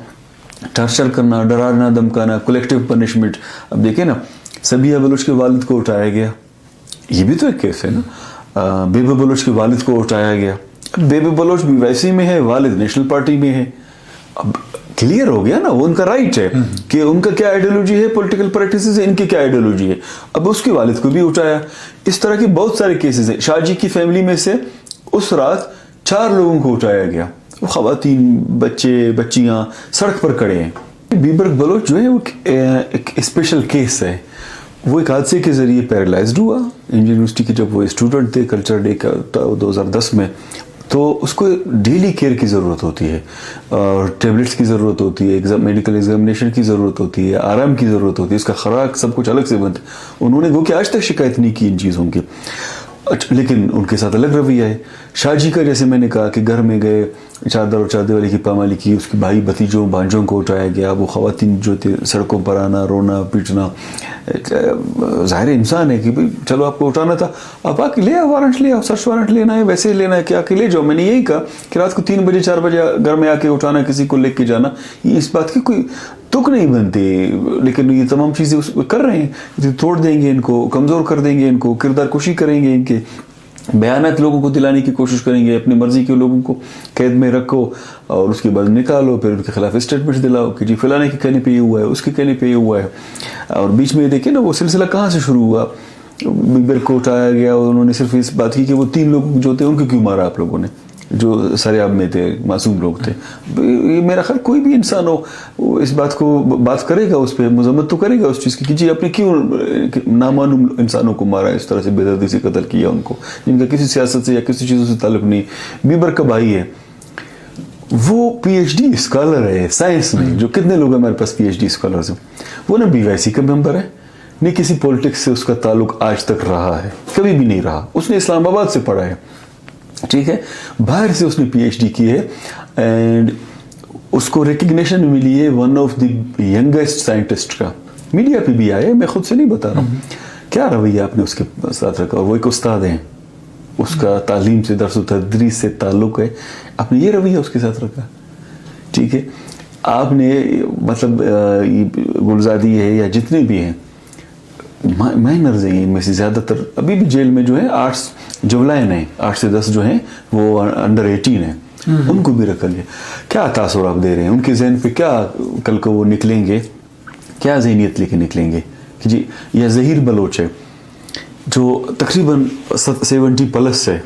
टॉर्चर करना, डराना धमकाना, कलेक्टिव पनिशमेंट। अब देखें ना, सबिया बलोच के वालिद को उठाया गया, ये भी तो एक केस है ना। बेबे बलोच के वालिद को उठाया गया। बेबे बलोच BYC में है, वालिद नेशनल पार्टी में है। अब क्लियर हो गया ना, वो उनका राइट है कि उनका क्या आइडियोलॉजी है, पॉलिटिकल प्रैक्टिस है, इनकी क्या आइडियोलॉजी है। अब उसके वालिद को भी उठाया। इस तरह के बहुत सारे केसेस हैं। शाहजी की फैमिली में से उस रात 4 लोगों को उठाया गया, वो खवातीन, बच्चे, बच्चियां सड़क पर खड़े हैं। बीबर्ग बलोच जो है वो एक स्पेशल केस है। वो एक हादसे के जरिए पैरालाइज्ड हुआ इंडियन यूनिवर्सिटी के, जब वो स्टूडेंट थे, कल्चर डे का 2010 में। تو اس کو ڈیلی کیئر کی ضرورت ہوتی ہے, اور ٹیبلٹس کی ضرورت ہوتی ہے, میڈیکل ایگزامینیشن کی ضرورت ہوتی ہے, آرام کی ضرورت ہوتی ہے, اس کا خوراک سب کچھ الگ سے بنتا ہے. انہوں نے گو کہ آج تک شکایت نہیں کی ان چیزوں کی, لیکن ان کے ساتھ الگ رویہ ہے. شاہ جی کا جیسے میں نے کہا کہ گھر میں گئے, چادر اور چادر والی کی پامالی کی, اس کے بھائی بھتیجوں بھانجوں کو اٹھایا گیا, وہ خواتین جو تھے سڑکوں پر آنا, رونا پیٹنا. ظاہر انسان ہے کہ بھائی چلو آپ کو اٹھانا تھا, آپ آ کے لے آؤ, وارنٹ لے آؤ, سرچ وارنٹ لینا ہے ویسے ہی لینا ہے کہ آ کے لے جاؤ. میں نے یہی کہا کہ رات کو 3 بجے 4 بجے گھر میں آ کے اٹھانا, کسی کو لے کے جانا, یہ اس بات کی کوئی تک نہیں بنتی. لیکن یہ تمام چیزیں کر رہے ہیں, توڑ دیں گے ان کو, کمزور کر دیں گے ان کو, کردار کشی کریں گے, ان کے بیانات لوگوں کو دلانے کی کوشش کریں گے, اپنی مرضی کے لوگوں کو قید میں رکھو اور اس کے بعد نکالو, پھر ان کے خلاف اسٹیٹمنٹ دلاؤ کہ جی فلانے کے کہنے پہ یہ ہوا ہے, اس کے کہنے پہ یہ ہوا ہے. اور بیچ میں دیکھیں نا وہ سلسلہ کہاں سے شروع ہوا, بیبر کو اٹھایا گیا اور انہوں نے صرف اس بات کی کہ وہ 3 لوگ جو تھے ان کو کیوں مارا آپ لوگوں نے, جو سریاب میں تھے, معصوم لوگ تھے. یہ میرا خیال کوئی بھی انسان ہو وہ اس بات کو بات کرے گا, اس پہ مذمت تو کرے گا اس چیز کی کہ جی آپ نے کیوں نامعلوم انسانوں کو مارا, اس طرح سے بے دردی سے قتل کیا ان کو, جن کا کسی سیاست سے یا کسی چیزوں سے تعلق نہیں. بیبر کا بھائی ہے, وہ پی ایچ ڈی اسکالر ہے سائنس میں, جو کتنے لوگ ہمارے پاس پی ایچ ڈی اسکالرز ہیں. وہ نا BYC کا ممبر ہے, نہیں کسی پولیٹکس سے اس کا تعلق آج تک رہا ہے, کبھی بھی نہیں رہا. اس نے اسلام آباد سے پڑھا ہے, ٹھیک ہے, باہر سے اس نے پی ایچ ڈی کی ہے, اینڈ اس کو ریکگنیشن ملی ہے one of the youngest scientist کا. میڈیا پہ بھی آئے, میں خود سے نہیں بتا رہا ہوں. کیا رویہ آپ نے اس کے ساتھ رکھا, اور وہ ایک استاد ہیں, اس کا تعلیم سے درس و تدریس سے تعلق ہے, آپ نے یہ رویہ اس کے ساتھ رکھا, ٹھیک ہے. آپ نے مطلب گلزادی ہے یا جتنے بھی ہیں مائنرز ہیں, ان میں سے زیادہ تر ابھی بھی جیل میں جو ہے 8 جولائن ہیں, 8 سے 10 جو ہیں وہ انڈر 18 ہیں, ان کو بھی رکھا گیا. کیا تاثر آپ دے رہے ہیں ان کے ذہن پہ, کیا کل کو وہ نکلیں گے, کیا ذہنیت لے کے نکلیں گے کہ جی. یا ظہیر بلوچ ہے جو تقریباً 70+ ہے,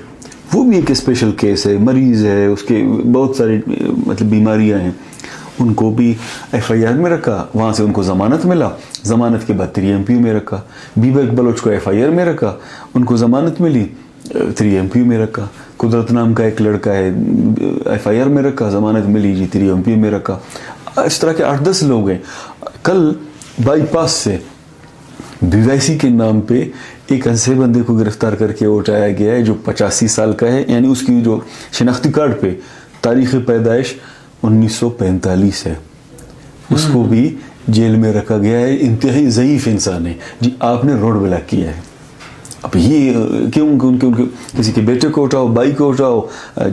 وہ بھی ایک اسپیشل کیس ہے, مریض ہے, اس کے بہت ساری مطلب بیماریاں ہیں, ان کو بھی FIR میں رکھا, وہاں سے ان کو ضمانت ملا, ضمانت کے بعد 3 MPU میں رکھا. بیبر بلوچ کو FIR میں رکھا, ان کو ضمانت ملی, 3 MPU میں رکھا. قدرت نام کا ایک لڑکا ہے, FIR میں رکھا, ضمانت ملی جی 3 MPU میں رکھا. اس طرح کے 8-10 لوگ ہیں. کل بائی پاس سے BYC کے نام پہ ایک ایسے بندے کو گرفتار کر کے اٹھایا گیا ہے جو 85 سال کا ہے, یعنی اس کی جو شناختی کارڈ پہ تاریخ پیدائش 1945 ہے, اس کو بھی جیل میں رکھا گیا ہے. انتہائی ضعیف انسان ہے جی, آپ نے روڈ بلاک کیا ہے. اب یہ کیوں ان کے کسی کے بیٹے کو اٹھاؤ, بھائی کو اٹھاؤ,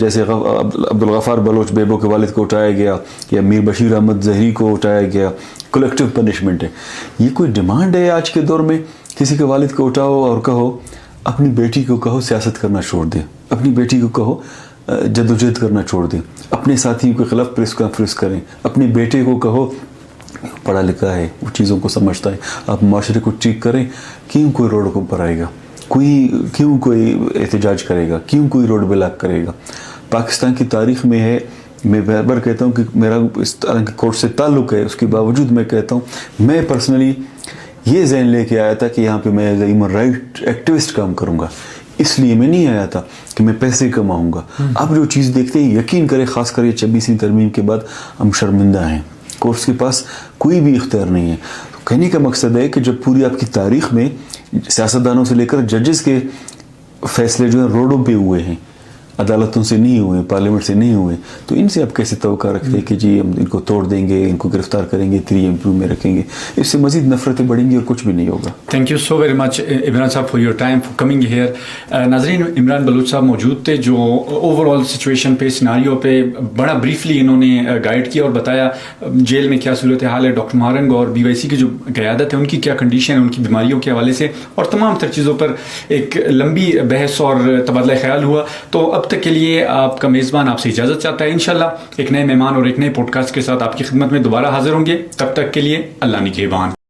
جیسے عبدالغفار بلوچ بیبو کے والد کو اٹھایا گیا, یا میر بشیر احمد زہری کو اٹھایا گیا. کلیکٹیو پنشمنٹ ہے. یہ کوئی ڈیمانڈ ہے آج کے دور میں, کسی کے والد کو اٹھاؤ اور کہو اپنی بیٹی کو کہو سیاست کرنا چھوڑ دیں, اپنی بیٹی کو کہو جدوجہد کرنا چھوڑ دیں, اپنے ساتھیوں کے خلاف پریس کانفرنس کریں, اپنے بیٹے کو کہو پڑھا لکھا ہے, وہ چیزوں کو سمجھتا ہے, آپ معاشرے کو ٹھیک کریں. کیوں کوئی روڈ کو پر آئے گا, کیوں کوئی احتجاج کرے گا, کیوں کوئی روڈ بلاک کرے گا. پاکستان کی تاریخ میں ہے, میں بار بار کہتا ہوں کہ میرا اس طرح کے کورس سے تعلق ہے, اس کے باوجود میں کہتا ہوں میں پرسنلی یہ ذہن لے کے آیا تھا کہ یہاں پہ میں as a human right activist کام کروں گا. اس لیے میں نہیں آیا تھا کہ میں پیسے کماؤں گا. آپ جو چیز دیکھتے ہیں یقین کریں, خاص کر یہ 26ویں ترمیم کے بعد ہم شرمندہ ہیں. کورس کے پاس کوئی بھی اختیار نہیں ہے. کہنے کا مقصد ہے کہ جب پوری آپ کی تاریخ میں سیاستدانوں سے لے کر ججز کے فیصلے جو ہیں روڈوں پہ ہوئے ہیں, عدالتوں سے نہیں ہوئے, پارلیمنٹ سے نہیں ہوئے, تو ان سے آپ کیسے توقع رکھتے ہیں کہ جی ہم ان کو توڑ دیں گے, ان کو گرفتار کریں گے, 3 MPU میں رکھیں گے. اس سے مزید نفرتیں بڑھیں گی اور کچھ بھی نہیں ہوگا. Thank you so very much Imran صاحب for your time for coming here. ناظرین, عمران بلوچ صاحب موجود تھے جو اوور آل سچویشن پہ, سیناریو پہ بڑا بریفلی انہوں نے گائیڈ کیا اور بتایا جیل میں کیا صورت حال ہے. ڈاکٹر مہارنگ اور BYC کی جو قیادت ہے ان کی کیا کنڈیشن ہے, ان کی بیماریوں کے حوالے سے, اور تمام تر چیزوں پر ایک لمبی بحث اور تبادلہ خیال ہوا. تو اب تک کے لیے آپ کا میزبان آپ سے اجازت چاہتا ہے. انشاءاللہ ایک نئے مہمان اور ایک نئے پوڈ کاسٹ کے ساتھ آپ کی خدمت میں دوبارہ حاضر ہوں گے. تب تک کے لیے اللہ نگہبان.